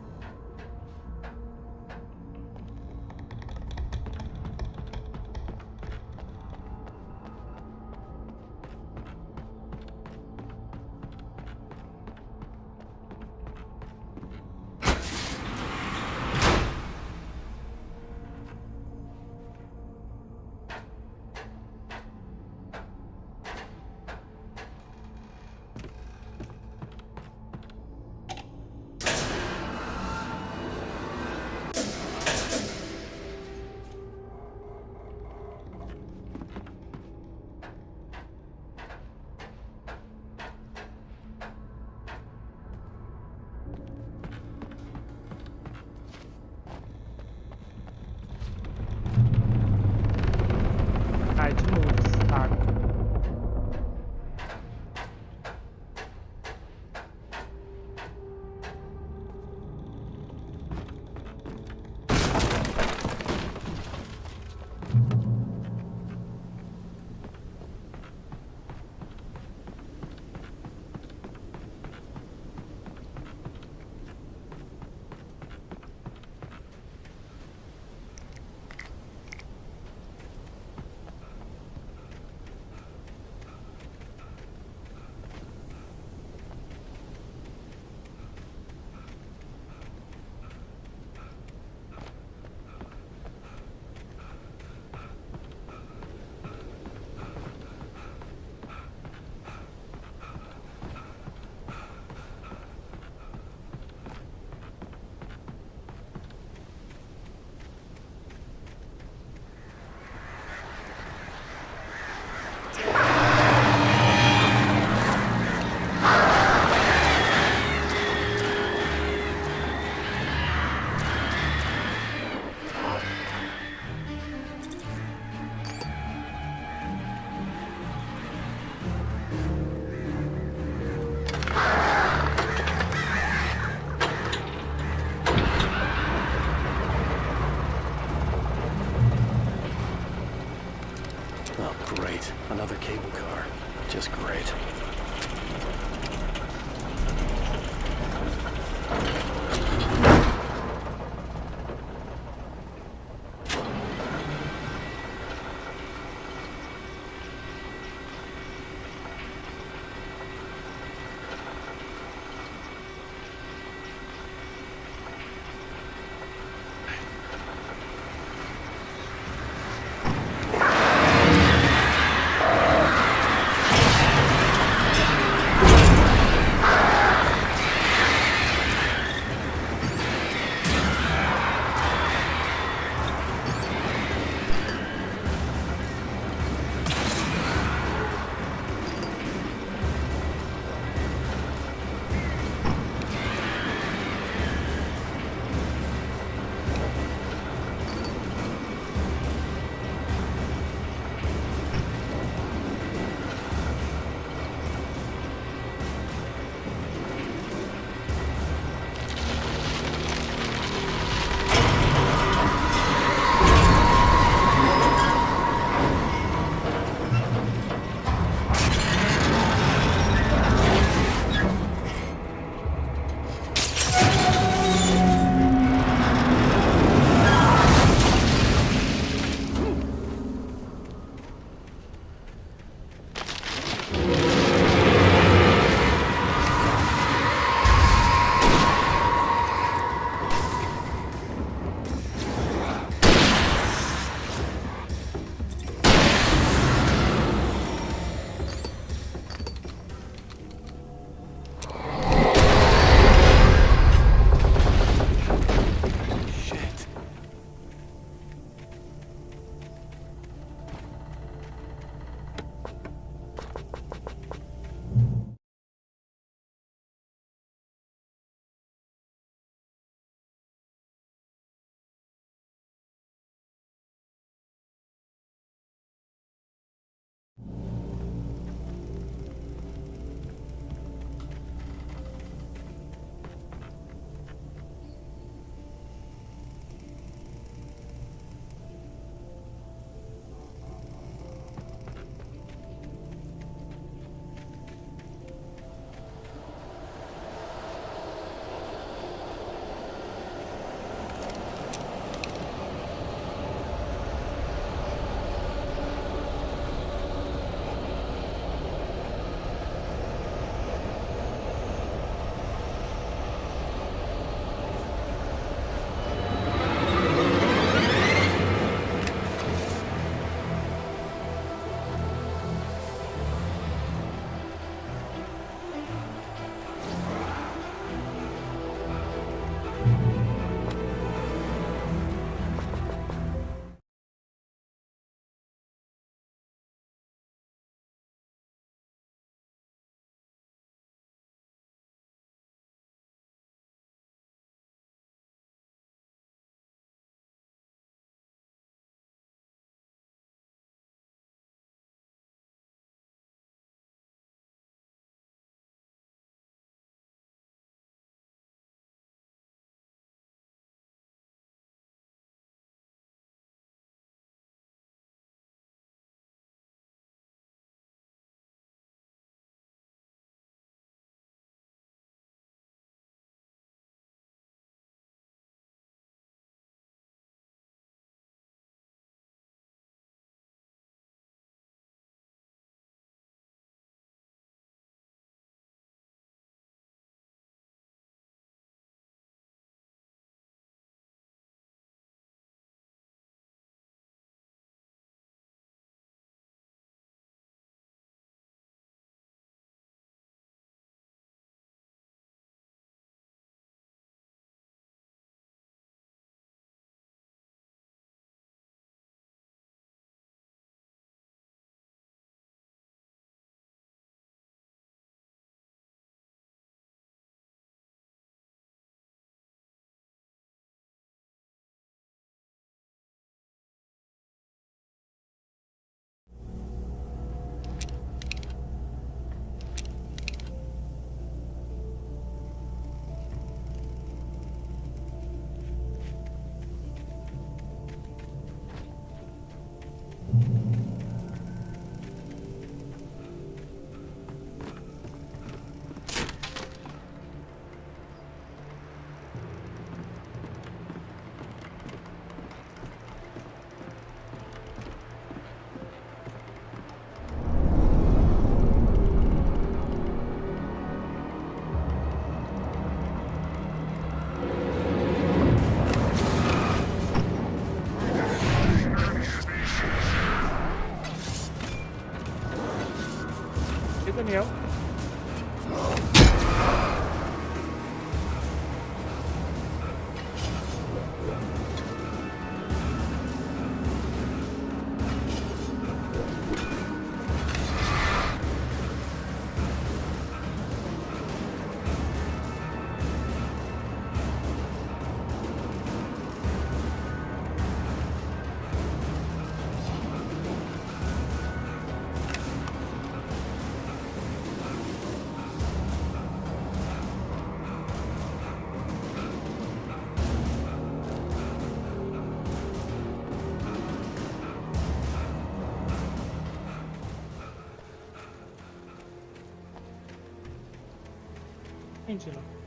Entendi, não.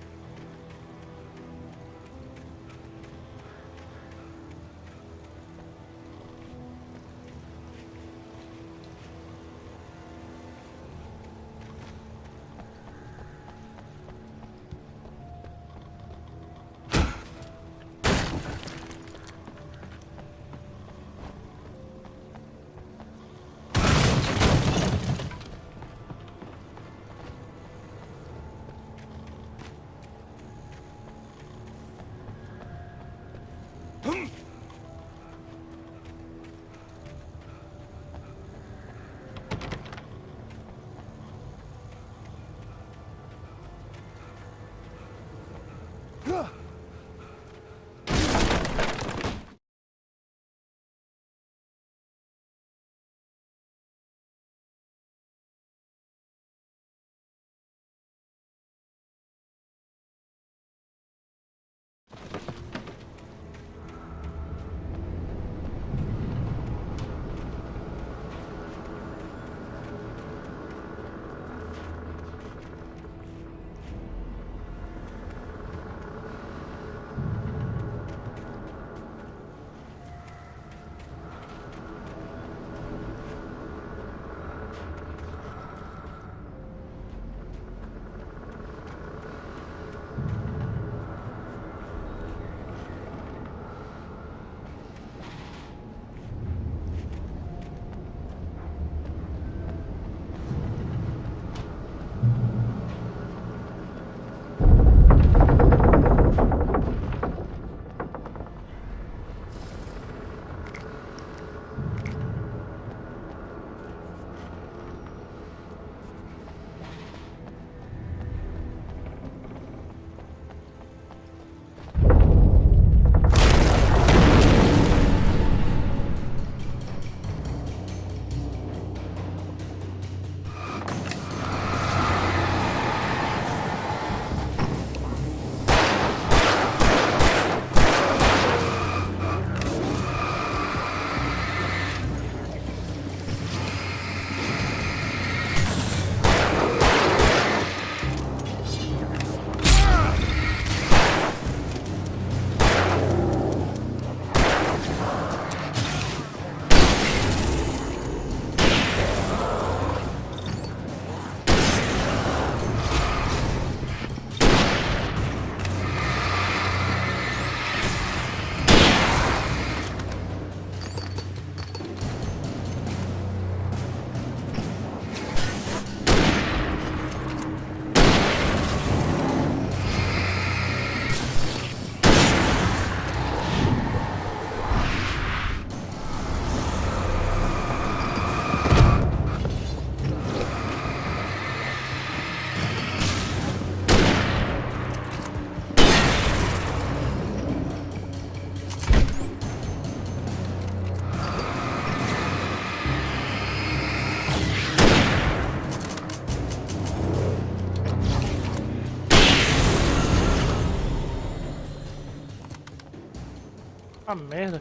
Ah, merda.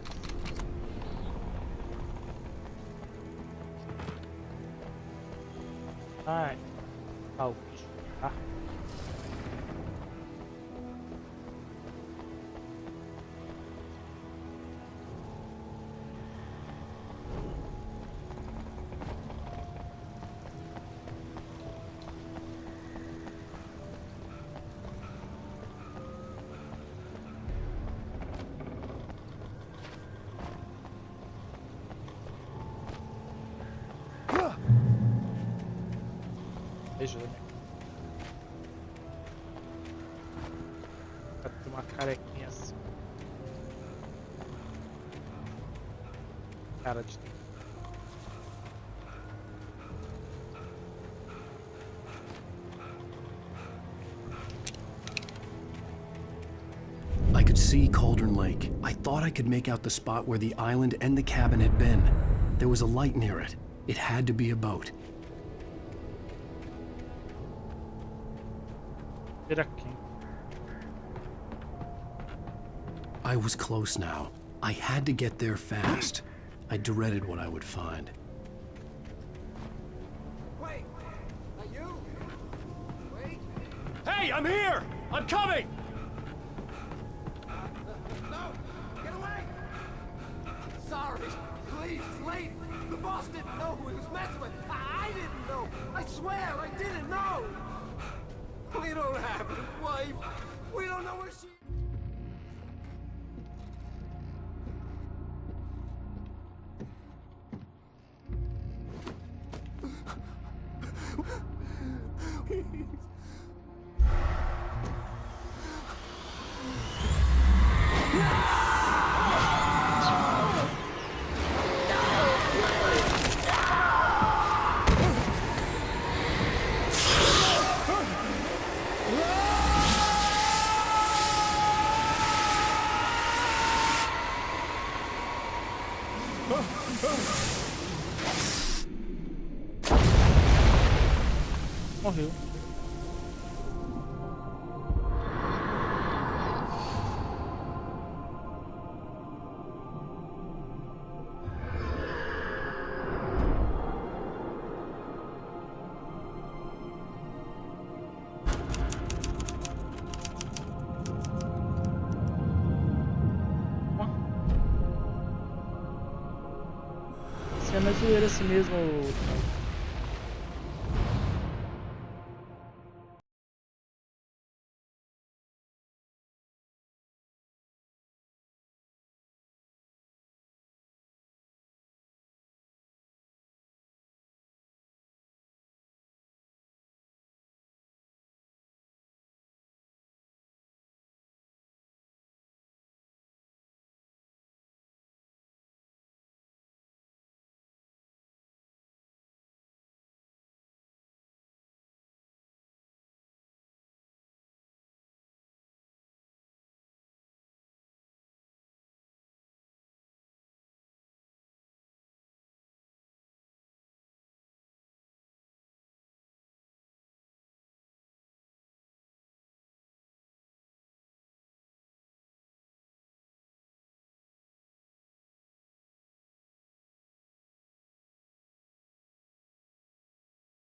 Ai. Out. Ah. Ajuda. Pra ter uma carequinha assim. Cara de... I could see Cauldron Lake. I thought I could make out the spot where the island and the cabin had been. There was a light near it. It had to be a boat. I was close now. I had to get there fast. I dreaded what I would find. Wait! Are you? Wait! Hey! Hey, I'm here! I'm coming! No! Get away! Sorry. Please, it's late. The boss didn't know who he was messing with. I didn't know. I swear, I didn't know. We don't have his wife. We don't know where she... Morreu. Cena zoeira assim mesmo.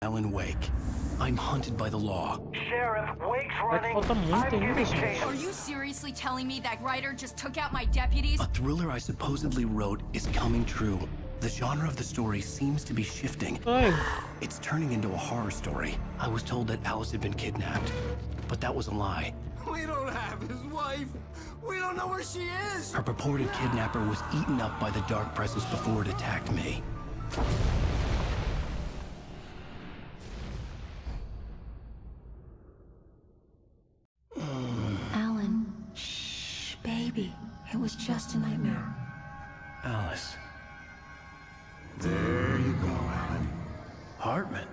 Alan Wake. I'm hunted by the law. Sheriff, Wake's running. Are you seriously telling me that writer just took out my deputies? A thriller I supposedly wrote is coming true. The genre of the story seems to be shifting. It's turning into a horror story. I was told that Alice had been kidnapped, but that was a lie. We don't have his wife. We don't know where she is. Her purported kidnapper was eaten up by the dark presence before it attacked me. Alan, shh, baby. It was just a nightmare. Alice. There you go, Alan. Hartman,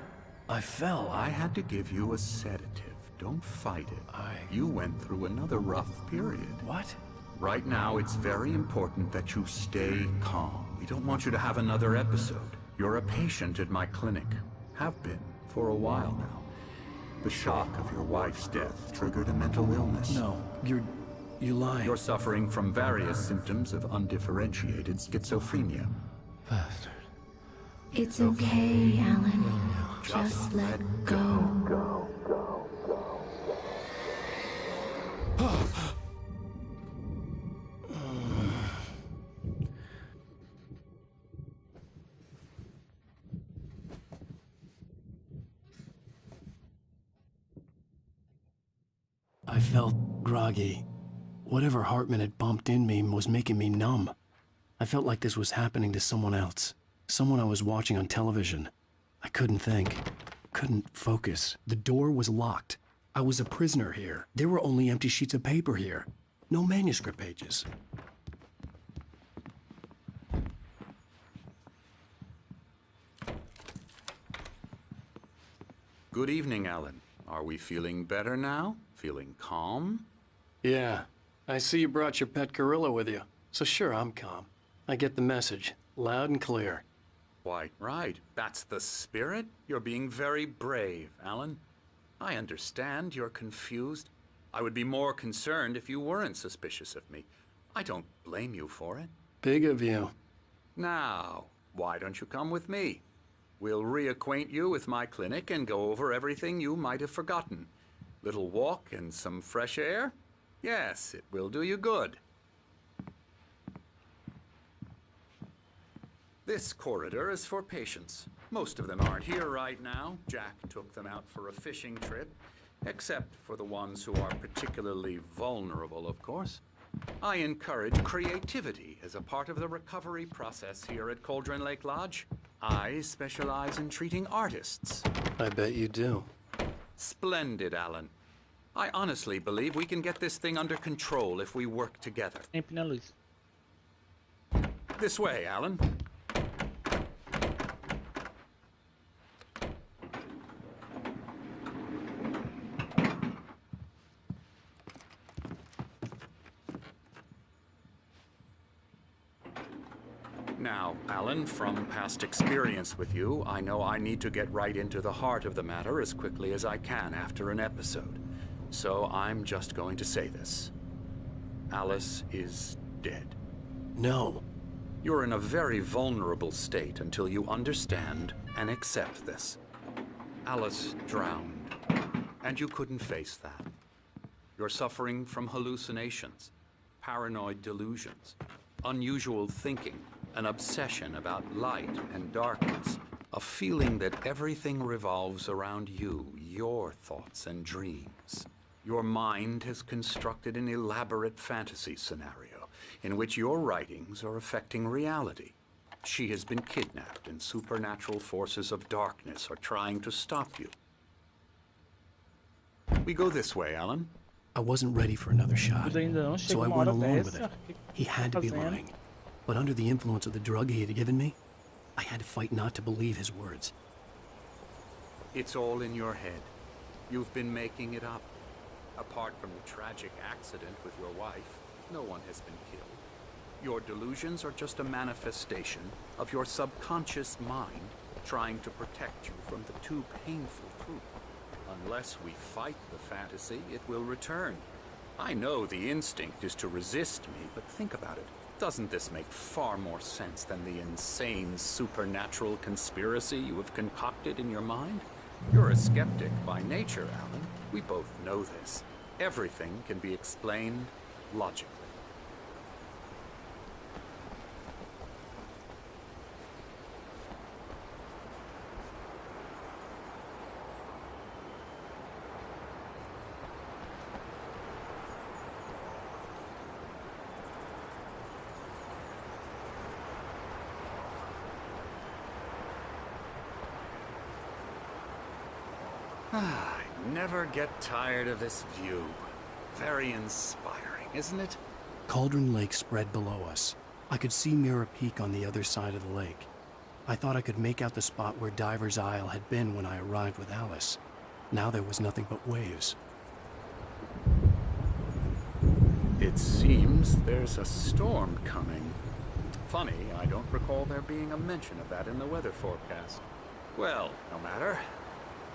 I fell. I had to give you a sedative. Don't fight it. You went through another rough period. What? Right now, it's very important that you stay calm. We don't want you to have another episode. You're a patient at my clinic. Have been for a while now. The shock of your wife's death triggered a mental illness. No, you lie. You're suffering from various symptoms of undifferentiated schizophrenia. Bastard. It's okay, Alan. Just let go. I felt groggy. Whatever Hartman had bumped in me was making me numb. I felt like this was happening to someone else. Someone I was watching on television. I couldn't think. Couldn't focus. The door was locked. I was a prisoner here. There were only empty sheets of paper here. No manuscript pages. Good evening, Alan. Are we feeling better now? Feeling calm? Yeah. I see you brought your pet gorilla with you. So sure, I'm calm. I get the message. Loud and clear. Quite right. That's the spirit. You're being very brave, Alan. I understand you're confused. I would be more concerned if you weren't suspicious of me. I don't blame you for it. Big of you. Now, why don't you come with me? We'll reacquaint you with my clinic and go over everything you might have forgotten. Little walk and some fresh air? Yes, it will do you good. This corridor is for patients. Most of them aren't here right now. Jack took them out for a fishing trip, except for the ones who are particularly vulnerable, of course. I encourage creativity as a part of the recovery process here at Cauldron Lake Lodge. I specialize in treating artists. I bet you do. Splendid, Alan. I honestly believe we can get this thing under control if we work together. This way, Alan. Now, Alan, from past experience with you, I know I need to get right into the heart of the matter as quickly as I can after an episode. So I'm just going to say this. Alice is dead. No. You're in a very vulnerable state until you understand and accept this. Alice drowned, and you couldn't face that. You're suffering from hallucinations, paranoid delusions, unusual thinking, an obsession about light and darkness, a feeling that everything revolves around you, your thoughts and dreams. Your mind has constructed an elaborate fantasy scenario in which your writings are affecting reality. She has been kidnapped and supernatural forces of darkness are trying to stop you. We go this way, Alan. I wasn't ready for another shot, so I went along with it. He had to be lying. But under the influence of the drug he had given me, I had to fight not to believe his words. It's all in your head. You've been making it up. Apart from the tragic accident with your wife, no one has been killed. Your delusions are just a manifestation of your subconscious mind trying to protect you from the too painful truth. Unless we fight the fantasy, it will return. I know the instinct is to resist me, but think about it. Doesn't this make far more sense than the insane supernatural conspiracy you have concocted in your mind? You're a skeptic by nature, Alan. We both know this. Everything can be explained logically. I never get tired of this view. Very inspiring, isn't it? Cauldron Lake spread below us. I could see Mirror Peak on the other side of the lake. I thought I could make out the spot where Diver's Isle had been when I arrived with Alice. Now there was nothing but waves. It seems there's a storm coming. Funny, I don't recall there being a mention of that in the weather forecast. Well, no matter.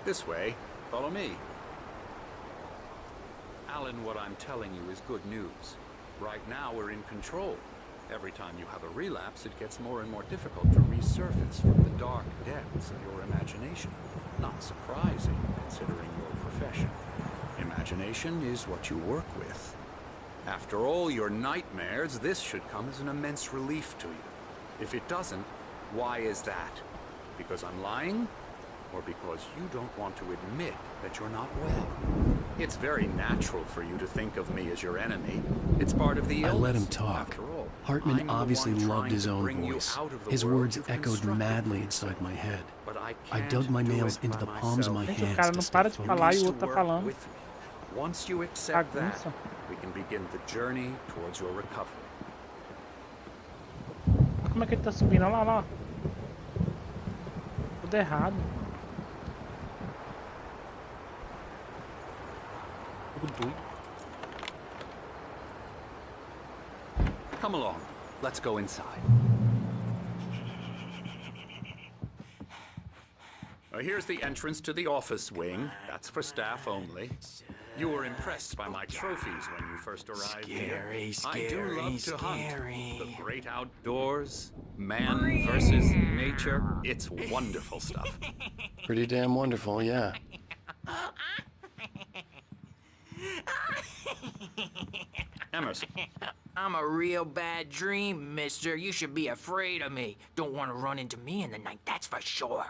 This way. Follow me. Alan, what I'm telling you is good news. Right now, we're in control. Every time you have a relapse, it gets more and more difficult to resurface from the dark depths of your imagination. Not surprising, considering your profession. Imagination is what you work with. After all your nightmares, this should come as an immense relief to you. If it doesn't, why is that? Because I'm lying? Or because you don't want to admit that you're not well? It's very natural for you to think of me as your enemy. It's part of the illness. I let him talk. After all, Hartman obviously loved his own voice. His words echoed madly inside my head. I dug my nails into the palms of my hands to stay focused. Once you accept that, we can begin the journey towards your recovery. Como é que ele tá subindo? Olha lá, olha lá. Tudo errado. Come along. Let's go inside. Here's the entrance to the office wing. That's for staff only. You were impressed by my trophies when you first arrived here. I do love to hunt. The great outdoors, man versus nature. It's wonderful stuff. Pretty damn wonderful, yeah. Emerson. I'm a real bad dream, mister. You should be afraid of me. Don't want to run into me in the night, that's for sure.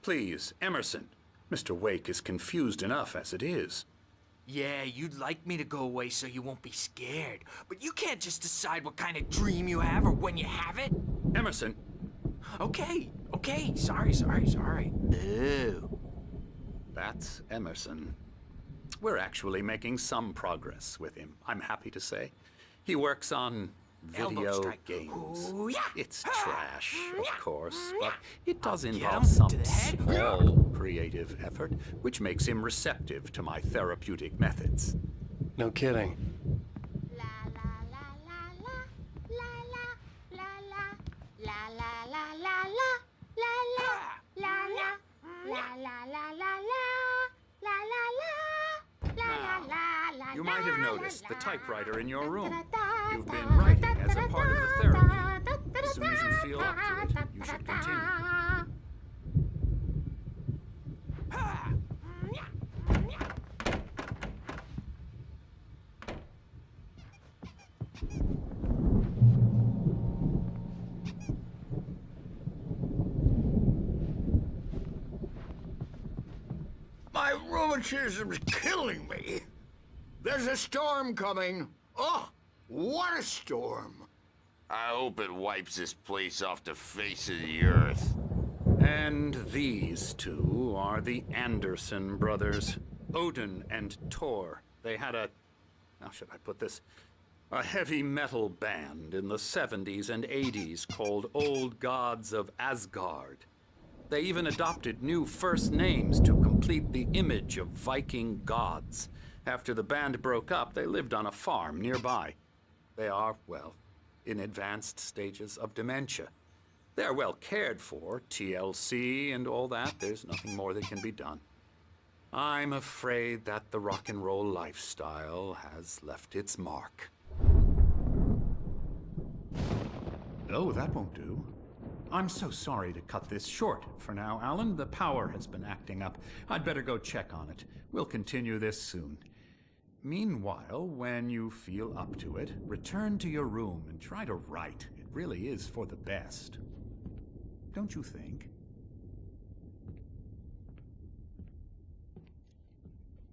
Please, Emerson. Mr. Wake is confused enough as it is. Yeah, you'd like me to go away so you won't be scared. But you can't just decide what kind of dream you have or when you have it. Emerson. Okay. Sorry. Ew. That's Emerson. We're actually making some progress with him, I'm happy to say. He works on video games. Ooh, yeah. It's trash, of course, but it does Get involve him some to the head. small creative effort, which makes him receptive to my therapeutic methods. No kidding. You might have noticed the typewriter in your room. You've been writing as a part of the therapy. As soon as you feel up to it, you should continue. My rheumatism's killing me. There's a storm coming. Oh, what a storm. I hope it wipes this place off the face of the earth. And these two are the Anderson brothers, Odin and Tor. They had how should I put this? A heavy metal band in the 70s and 80s called Old Gods of Asgard. They even adopted new first names to complete the image of Viking gods. After the band broke up, they lived on a farm nearby. They are, well, in advanced stages of dementia. They're well cared for, TLC and all that. There's nothing more that can be done. I'm afraid that the rock and roll lifestyle has left its mark. Oh, that won't do. I'm so sorry to cut this short for now, Alan. The power has been acting up. I'd better go check on it. We'll continue this soon. Meanwhile, when you feel up to it, return to your room and try to write. It really is for the best. Don't you think?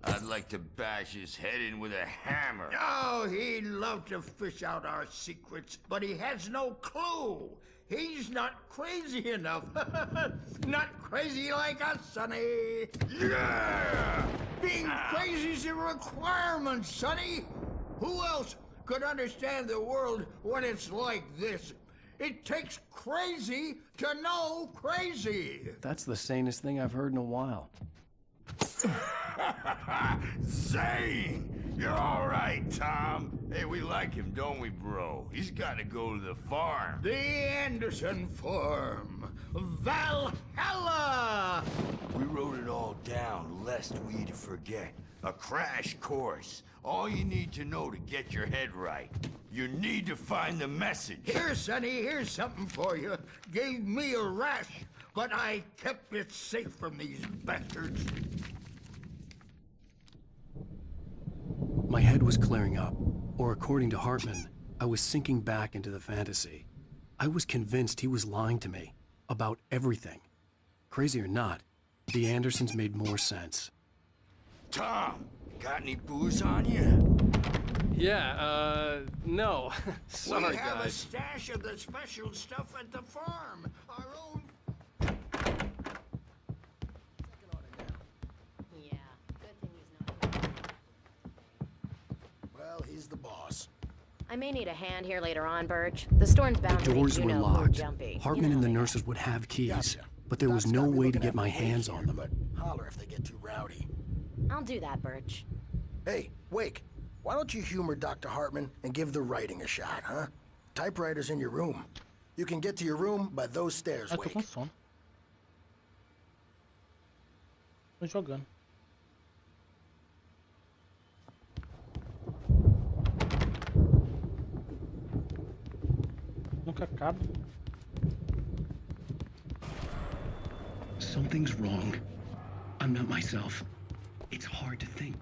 I'd like to bash his head in with a hammer. Oh, he'd love to fish out our secrets, but he has no clue. He's not crazy enough. Not crazy like us, Sonny. Yeah! Being crazy's a requirement, Sonny. Who else could understand the world when it's like this? It takes crazy to know crazy. That's the sanest thing I've heard in a while. Zane! You're all right, Tom. Hey, we like him, don't we, bro? He's got to go to the farm. The Anderson farm. Valhalla! We wrote it all down, lest we forget. A crash course. All you need to know to get your head right. You need to find the message. Here, Sonny, here's something for you. Gave me a rash, but I kept it safe from these bastards. My head was clearing up, or according to Hartman, I was sinking back into the fantasy. I was convinced he was lying to me about everything. Crazy or not, the Andersons made more sense. Tom, got any booze on you? Yeah, no. Sorry, we have guys. a stash of the special stuff at the farm. Our own. Well, he's the boss. I may need a hand here later on, Birch. The storm's bound The to make doors you were know more locked. jumpy. Hartman and the nurses would have keys, but there was no way to get my hands on them. But holler if they get too rowdy. I'll do that, Birch. Hey, Wake, why don't you humor Dr. Hartman and give the writing a shot, huh? Typewriter's in your room. You can get to your room by those stairs, Eu tô Wake. com sono. Tô jogando. Nunca acaba. Something's wrong. I'm not myself. It's hard to think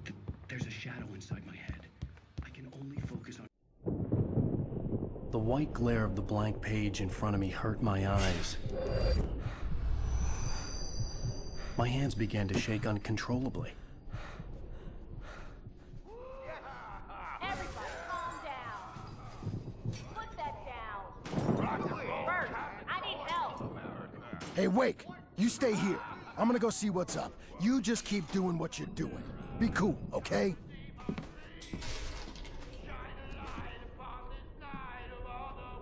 that There's a shadow inside my head. I can only focus on... The white glare of the blank page in front of me hurt my eyes. My hands began to shake uncontrollably. Everybody, calm down. Put that down. Bert, I need help. Hey, Wake, you stay here. I'm gonna go see what's up. You just keep doing what you're doing. Be cool, okay?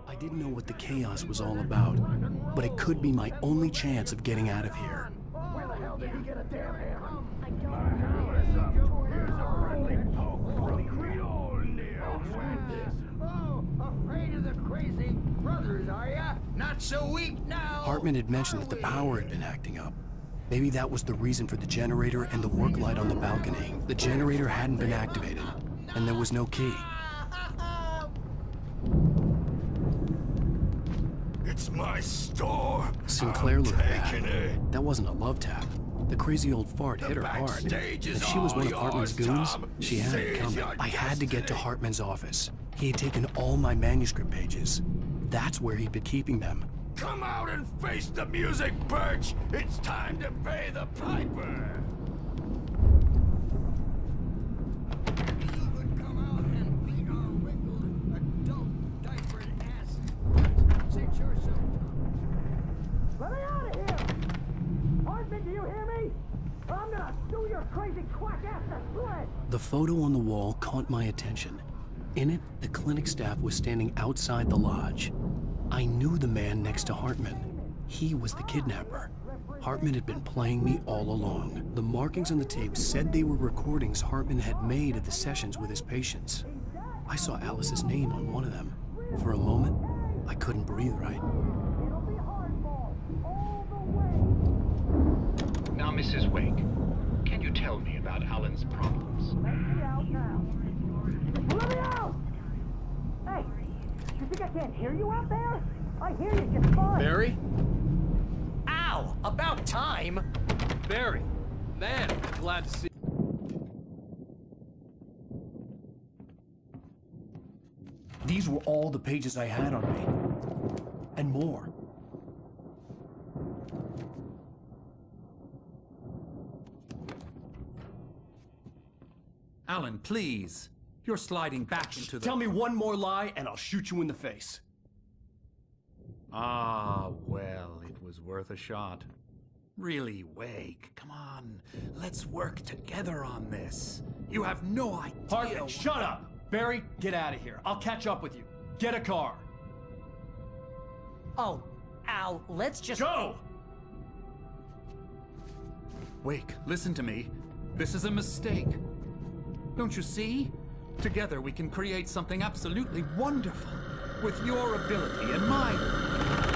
I didn't know what the chaos was all about, but it could be my only chance of getting out of here. Where the hell did he get a damn hammer? I don't Oh, afraid of the crazy brothers, are ya? Not so weak now. Hartman had mentioned that the power had been acting up. Maybe that was the reason for the generator and the work light on the balcony. The generator hadn't been activated, and there was no key. It's my store. Sinclair looked taking bad. That wasn't a love tap. The crazy old fart hit her hard. backstage is If she was all one of Hartman's yours, goons, Tom. she had it Seize coming. your I had to get to destiny. Hartman's office. He had taken all my manuscript pages. That's where he'd been keeping them. Come out and face the music, Birch. It's time to pay the piper. Even come out and beat our wrinkled, adult, diapered asses. Say sure so. Let me out of here! Hartman, do you hear me? I'm gonna sue your crazy quack ass to shreds! The photo on the wall caught my attention. In it, the clinic staff was standing outside the lodge. I knew the man next to Hartman. He was the kidnapper. Hartman had been playing me all along. The markings on the tape said they were recordings Hartman had made at the sessions with his patients. I saw Alice's name on one of them. For a moment, I couldn't breathe right. Now, Mrs. Wake, can you tell me about Alan's problems? Let me out now. Let me out! Hey, you think I can't hear you out there? I hear you just fine. Barry? Ow! About time! Barry! Man, glad to see These were all the pages I had on me. And more. Alan, please. You're sliding back into the... Tell me one more lie and I'll shoot you in the face. Ah, well, it was worth a shot. Really, Wake, come on. Let's work together on this. You have no idea... Hartman, shut up! Barry, get out of here. I'll catch up with you. Get a car. Oh, Al, let's just... Go! Wake, listen to me. This is a mistake. Don't you see? Together we can create something absolutely wonderful. With your ability and mine.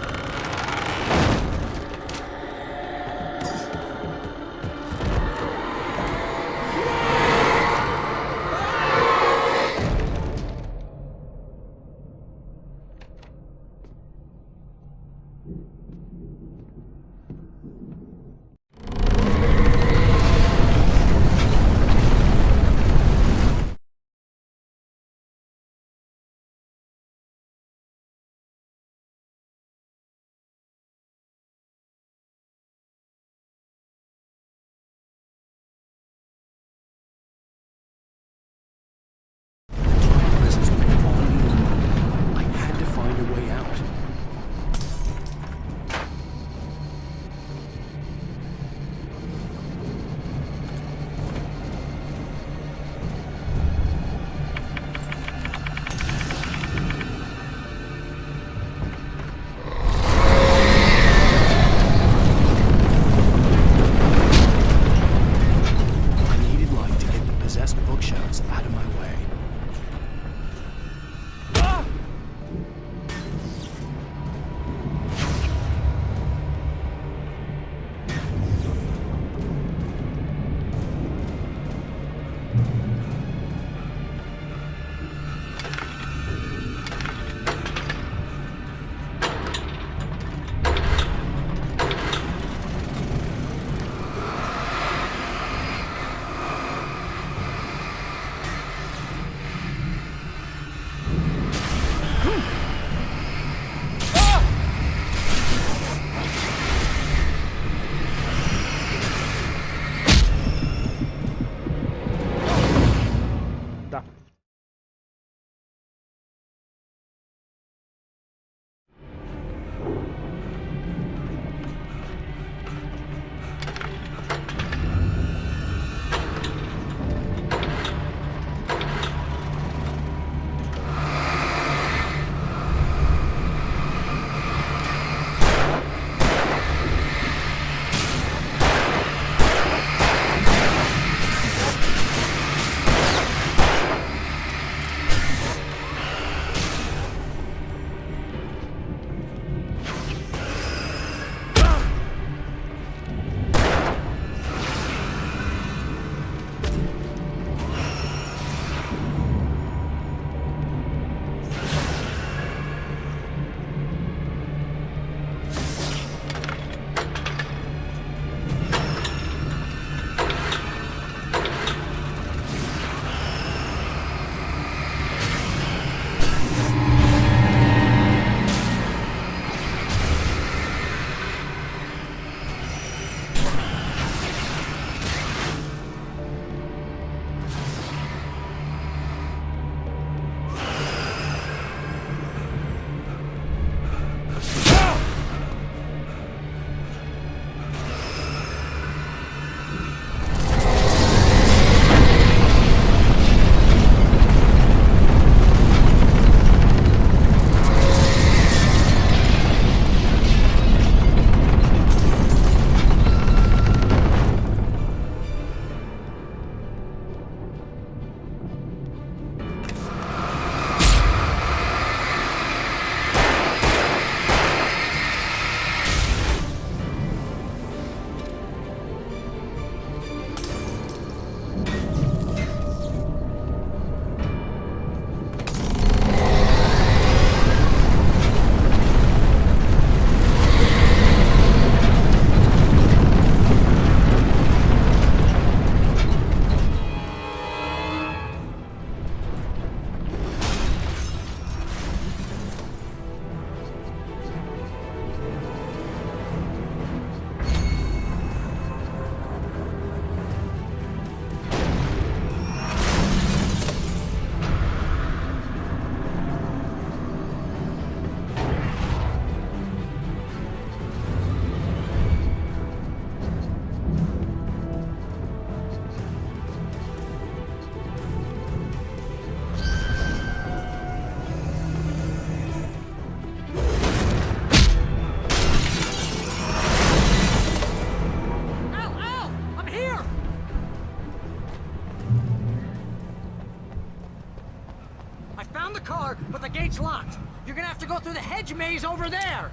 found the car, but the gate's locked. You're gonna have to go through the hedge maze over there.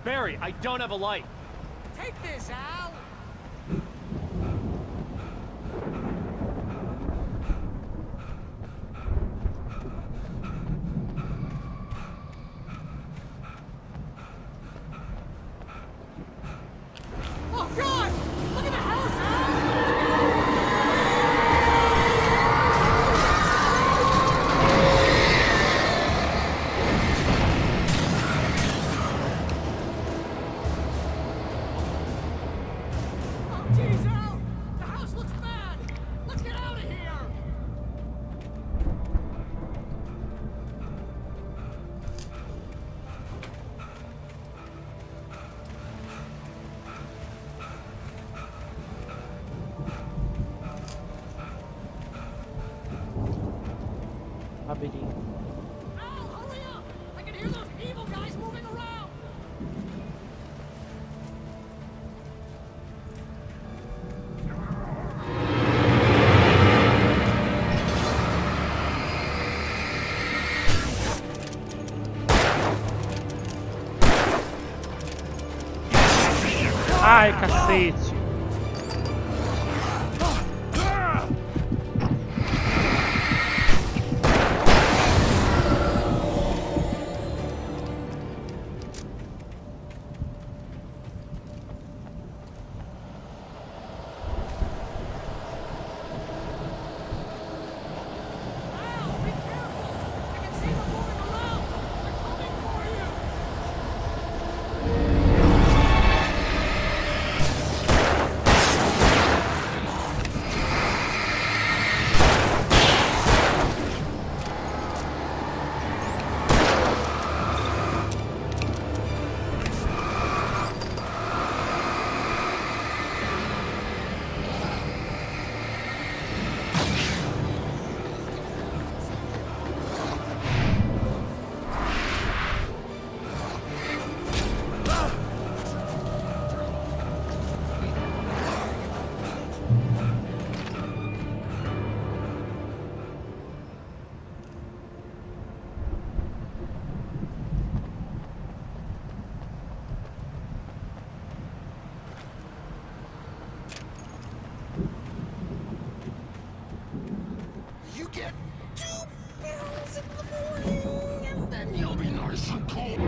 Barry, I don't have a light. Take this, Al. Oh, God! Look at the house, Oh, geez, Al! The house looks bad! Let's get out of here! Labirinto. Al, hurry up! I can hear those evil guys moving around! Ai, cacete. You get 2 pills in the morning, and then you'll be nice and cold.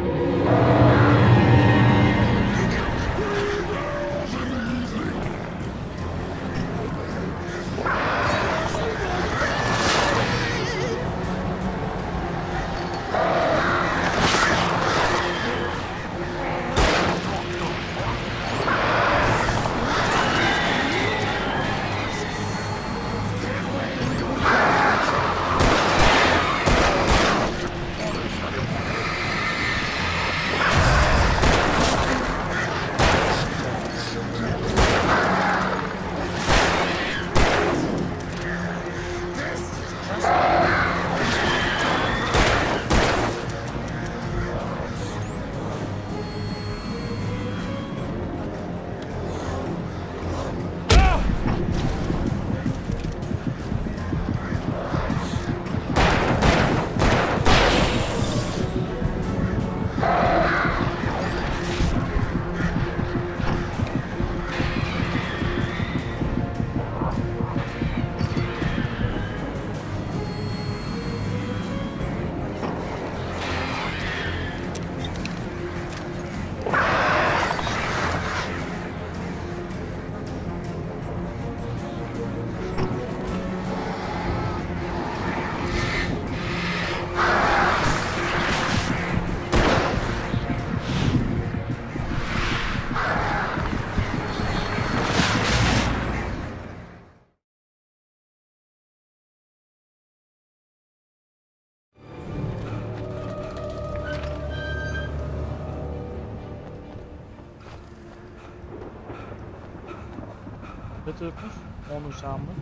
Götürmüş onu camı.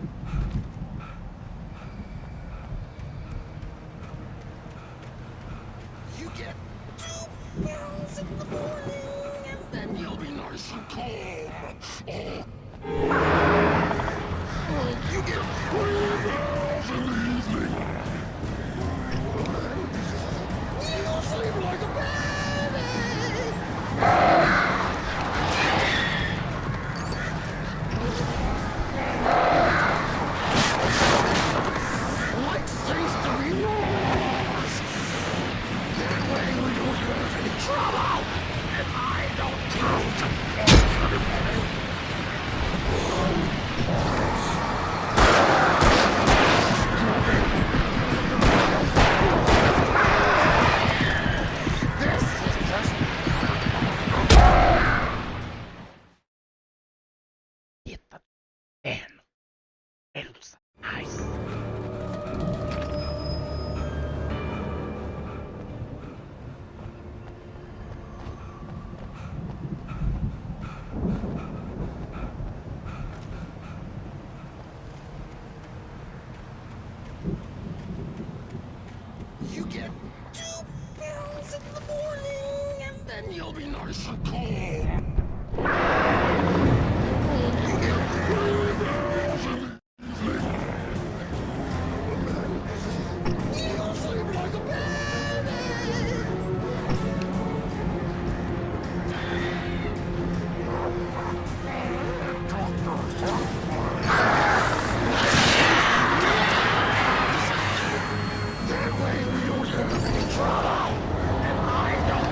You get 2 pills in the morning, and then you'll be nice and calm. You get 3 pills in the evening. get 2 pills in the morning, and then you'll be nice and calm. You get 3 pills in the evening. You'll sleep like a baby. That way we don't have any trouble, and I don't.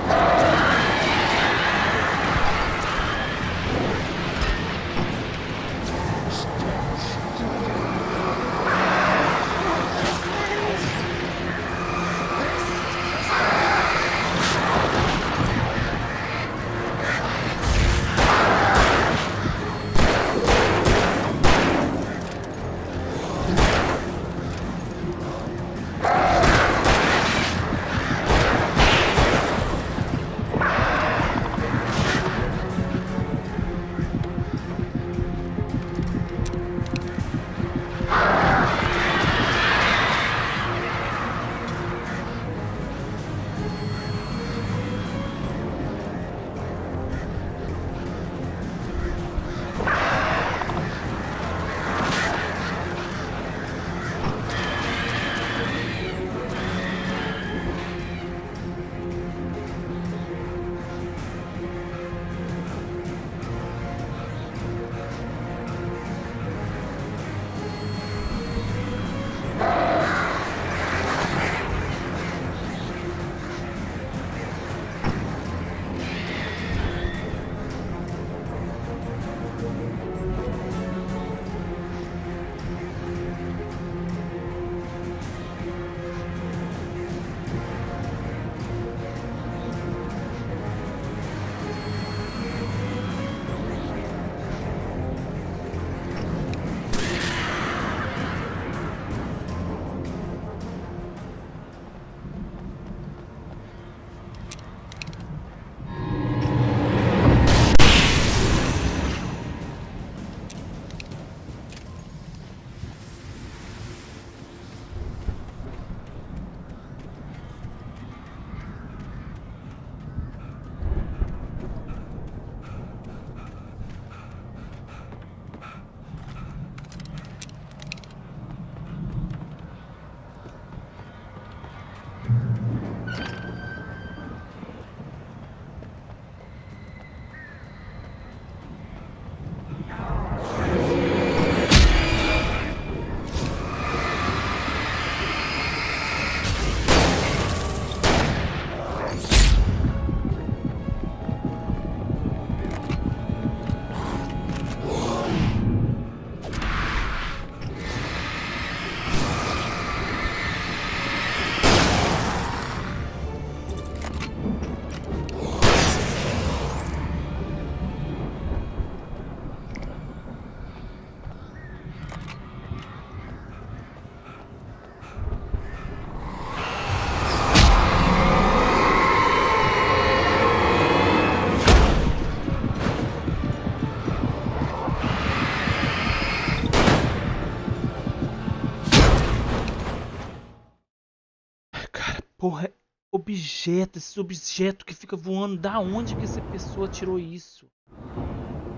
Porra, objeto, esse objeto que fica voando. Da onde que essa pessoa tirou isso?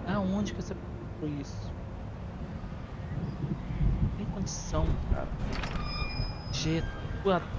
Da onde que essa pessoa tirou isso? Não tem condição, cara. Objeto voador.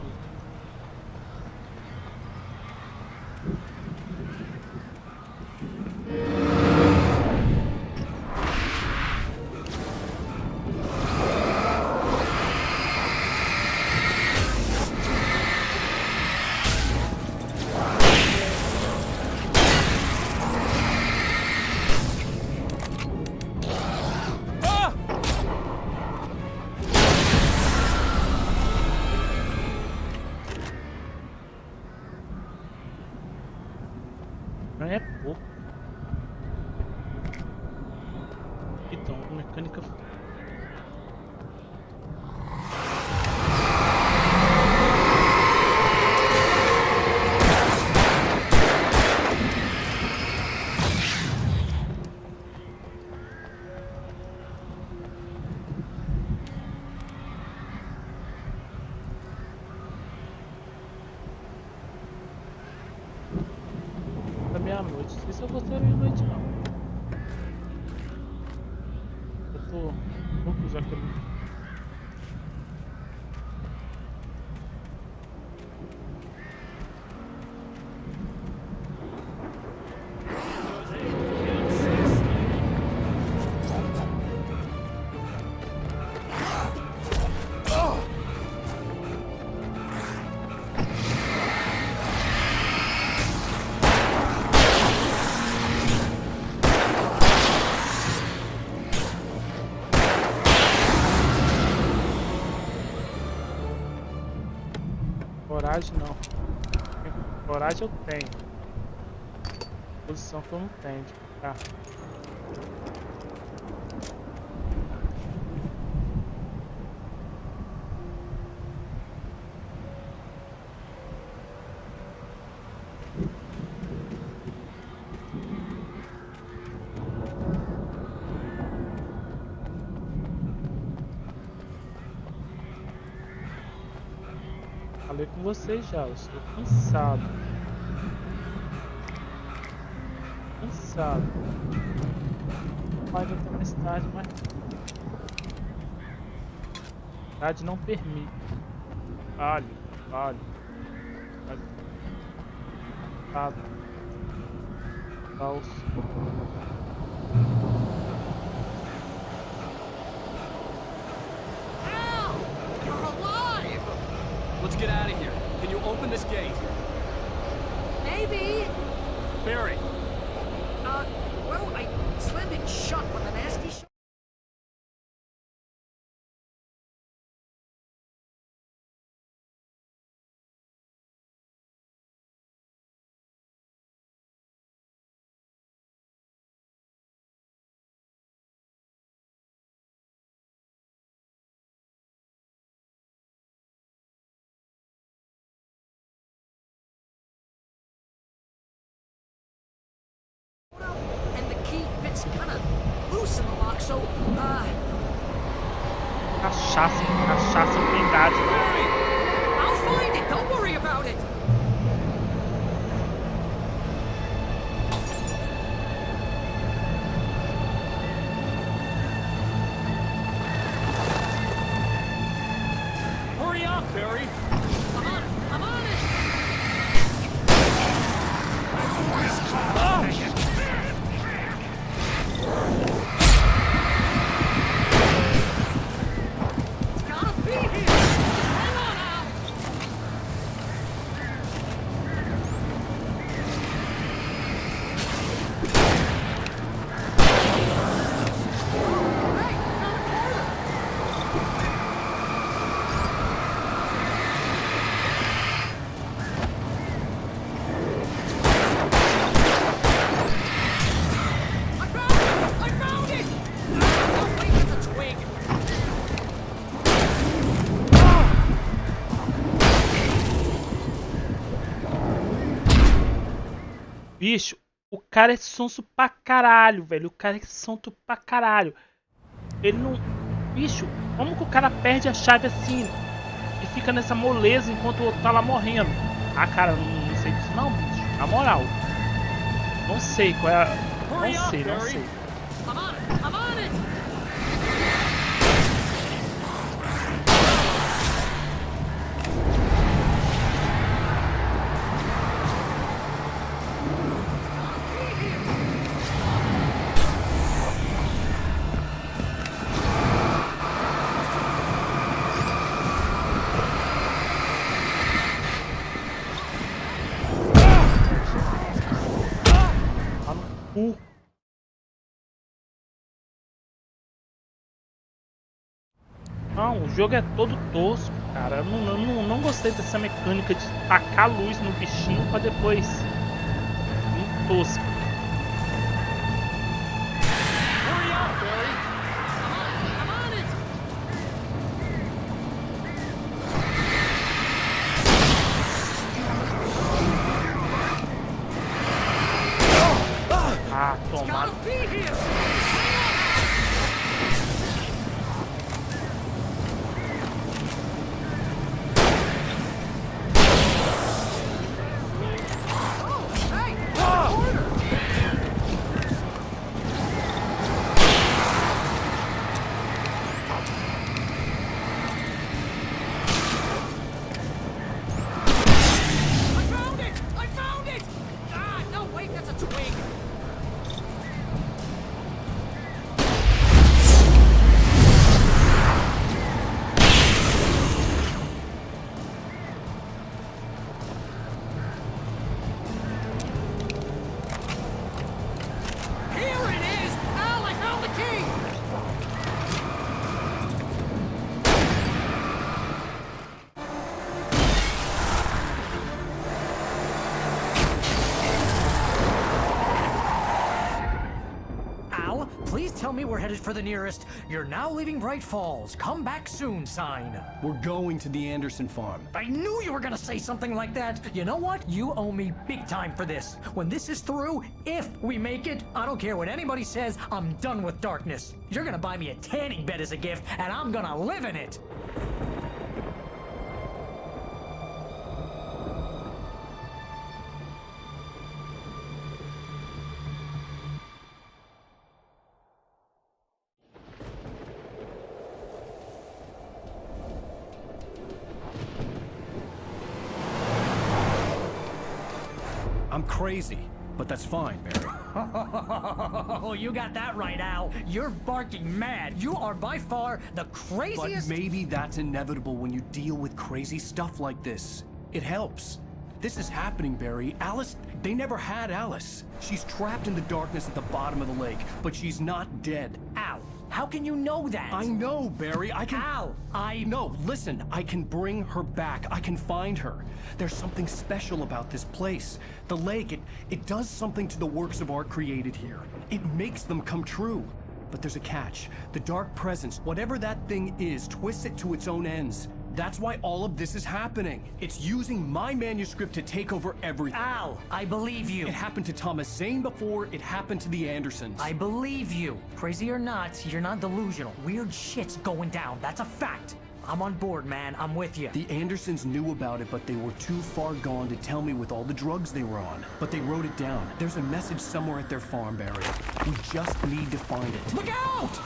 Não é pouco. Então, mecânica. à noite. Não sei se eu gostaria à noite, não. Eu tô louco já que eu não... Coragem não. Coragem eu tenho. Posição que eu não tenho de ficar. Falei com vocês já, eu estou cansado. Cansado. Pode até mais tarde, mas a idade não permite. Vale. Falso. Let's get out of here. Can you open this gate? Maybe. Barry. Well, I slammed it shut with a nasty shot. And the key fits kind of loose in the lock, so, Cachaça blindada. I'll find it. Don't worry about it. Hurry up, Barry. I'm on it. Gotta be here. Hang on now. I found it! Oh, wait, that's a twig. Bicho, o cara é sonso pra caralho, velho. O cara é sonso pra caralho. Ele não... Bicho, como que o cara perde a chave assim e fica nessa moleza enquanto o outro tá lá morrendo? Ah, cara, não sei disso não, bicho. Na moral. Não sei qual é a... Não sei. I'm on it. I'm on it. Não, o jogo é todo tosco, cara. Eu não gostei dessa mecânica de tacar luz no bichinho pra depois vir tosco. Hurry up, Barry. I'm on it. Ah, toma. Gotta be here. Hey, order. tell me we're headed for the nearest "You're now leaving Bright Falls. Come back soon" sign. We're going to the Anderson farm. I knew you were gonna say something like that. You know what? You owe me big time for this. When this is through, if we make it, I don't care what anybody says, I'm done with darkness. You're gonna buy me a tanning bed as a gift, and I'm gonna live in it. I'm crazy, but that's fine, Barry. Oh, you got that right, Al. You're barking mad. You are by far the craziest... But maybe that's inevitable when you deal with crazy stuff like this. It helps. This is happening, Barry. Alice, they never had Alice. She's trapped in the darkness at the bottom of the lake, but she's not dead. Al, how can you know that? I know, Barry. I can... Al, No, listen. I can bring her back. I can find her. There's something special about this place. The lake, it does something to the works of art created here. It makes them come true. But there's a catch. The dark presence, whatever that thing is, twists it to its own ends. That's why all of this is happening. It's using my manuscript to take over everything. Al, I believe you. It happened to Thomas Zane before, it happened to the Andersons. I believe you. Crazy or not, you're not delusional. Weird shit's going down. That's a fact. I'm on board, man. I'm with you. The Andersons knew about it, but they were too far gone to tell me with all the drugs they were on. But they wrote it down. There's a message somewhere at their farm, Barry. We just need to find it. Look out!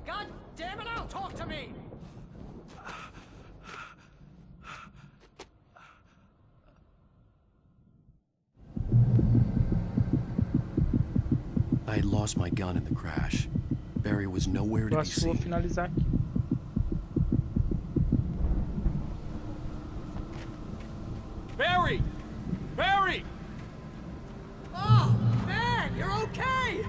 God damn it, Al, talk to me! I had lost my gun in the crash. Barry was nowhere to Eu be acho que eu vou seen. finalizar aqui. Barry! Barry! Oh, man, you're okay!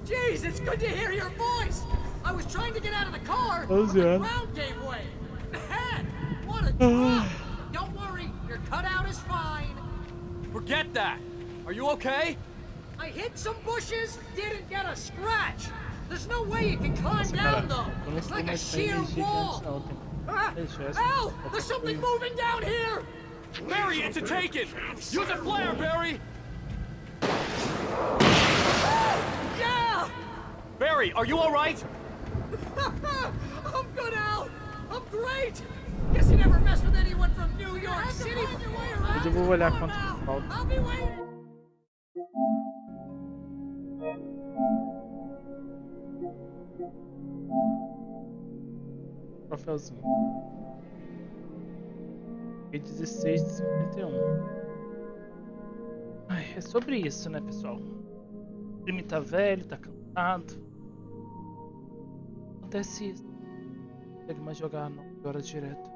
Jeez, it's good to hear your voice! I was trying to get out of the car, but the ground gave way! Man, what a drop! Don't worry, your cutout is fine. Forget that! Are you okay? I hit some bushes, didn't get a scratch! There's no way you can climb down, though! It's like a sheer wall! Al! There's something moving down here! Barry, it's a taken! Use a flare, Barry! Yeah! Barry, are you alright? I'm good, Al! I'm great! Guess you never messed with anyone from New York City before, Mas eu vou olhar quanto que falta. I'll be waiting! Troféuzinho. E 16 de 51. Ai, é sobre isso, né, pessoal? O time tá velho, tá cansado. Acontece isso. Não consegue mais jogar 9 horas direto.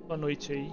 Boa noite aí.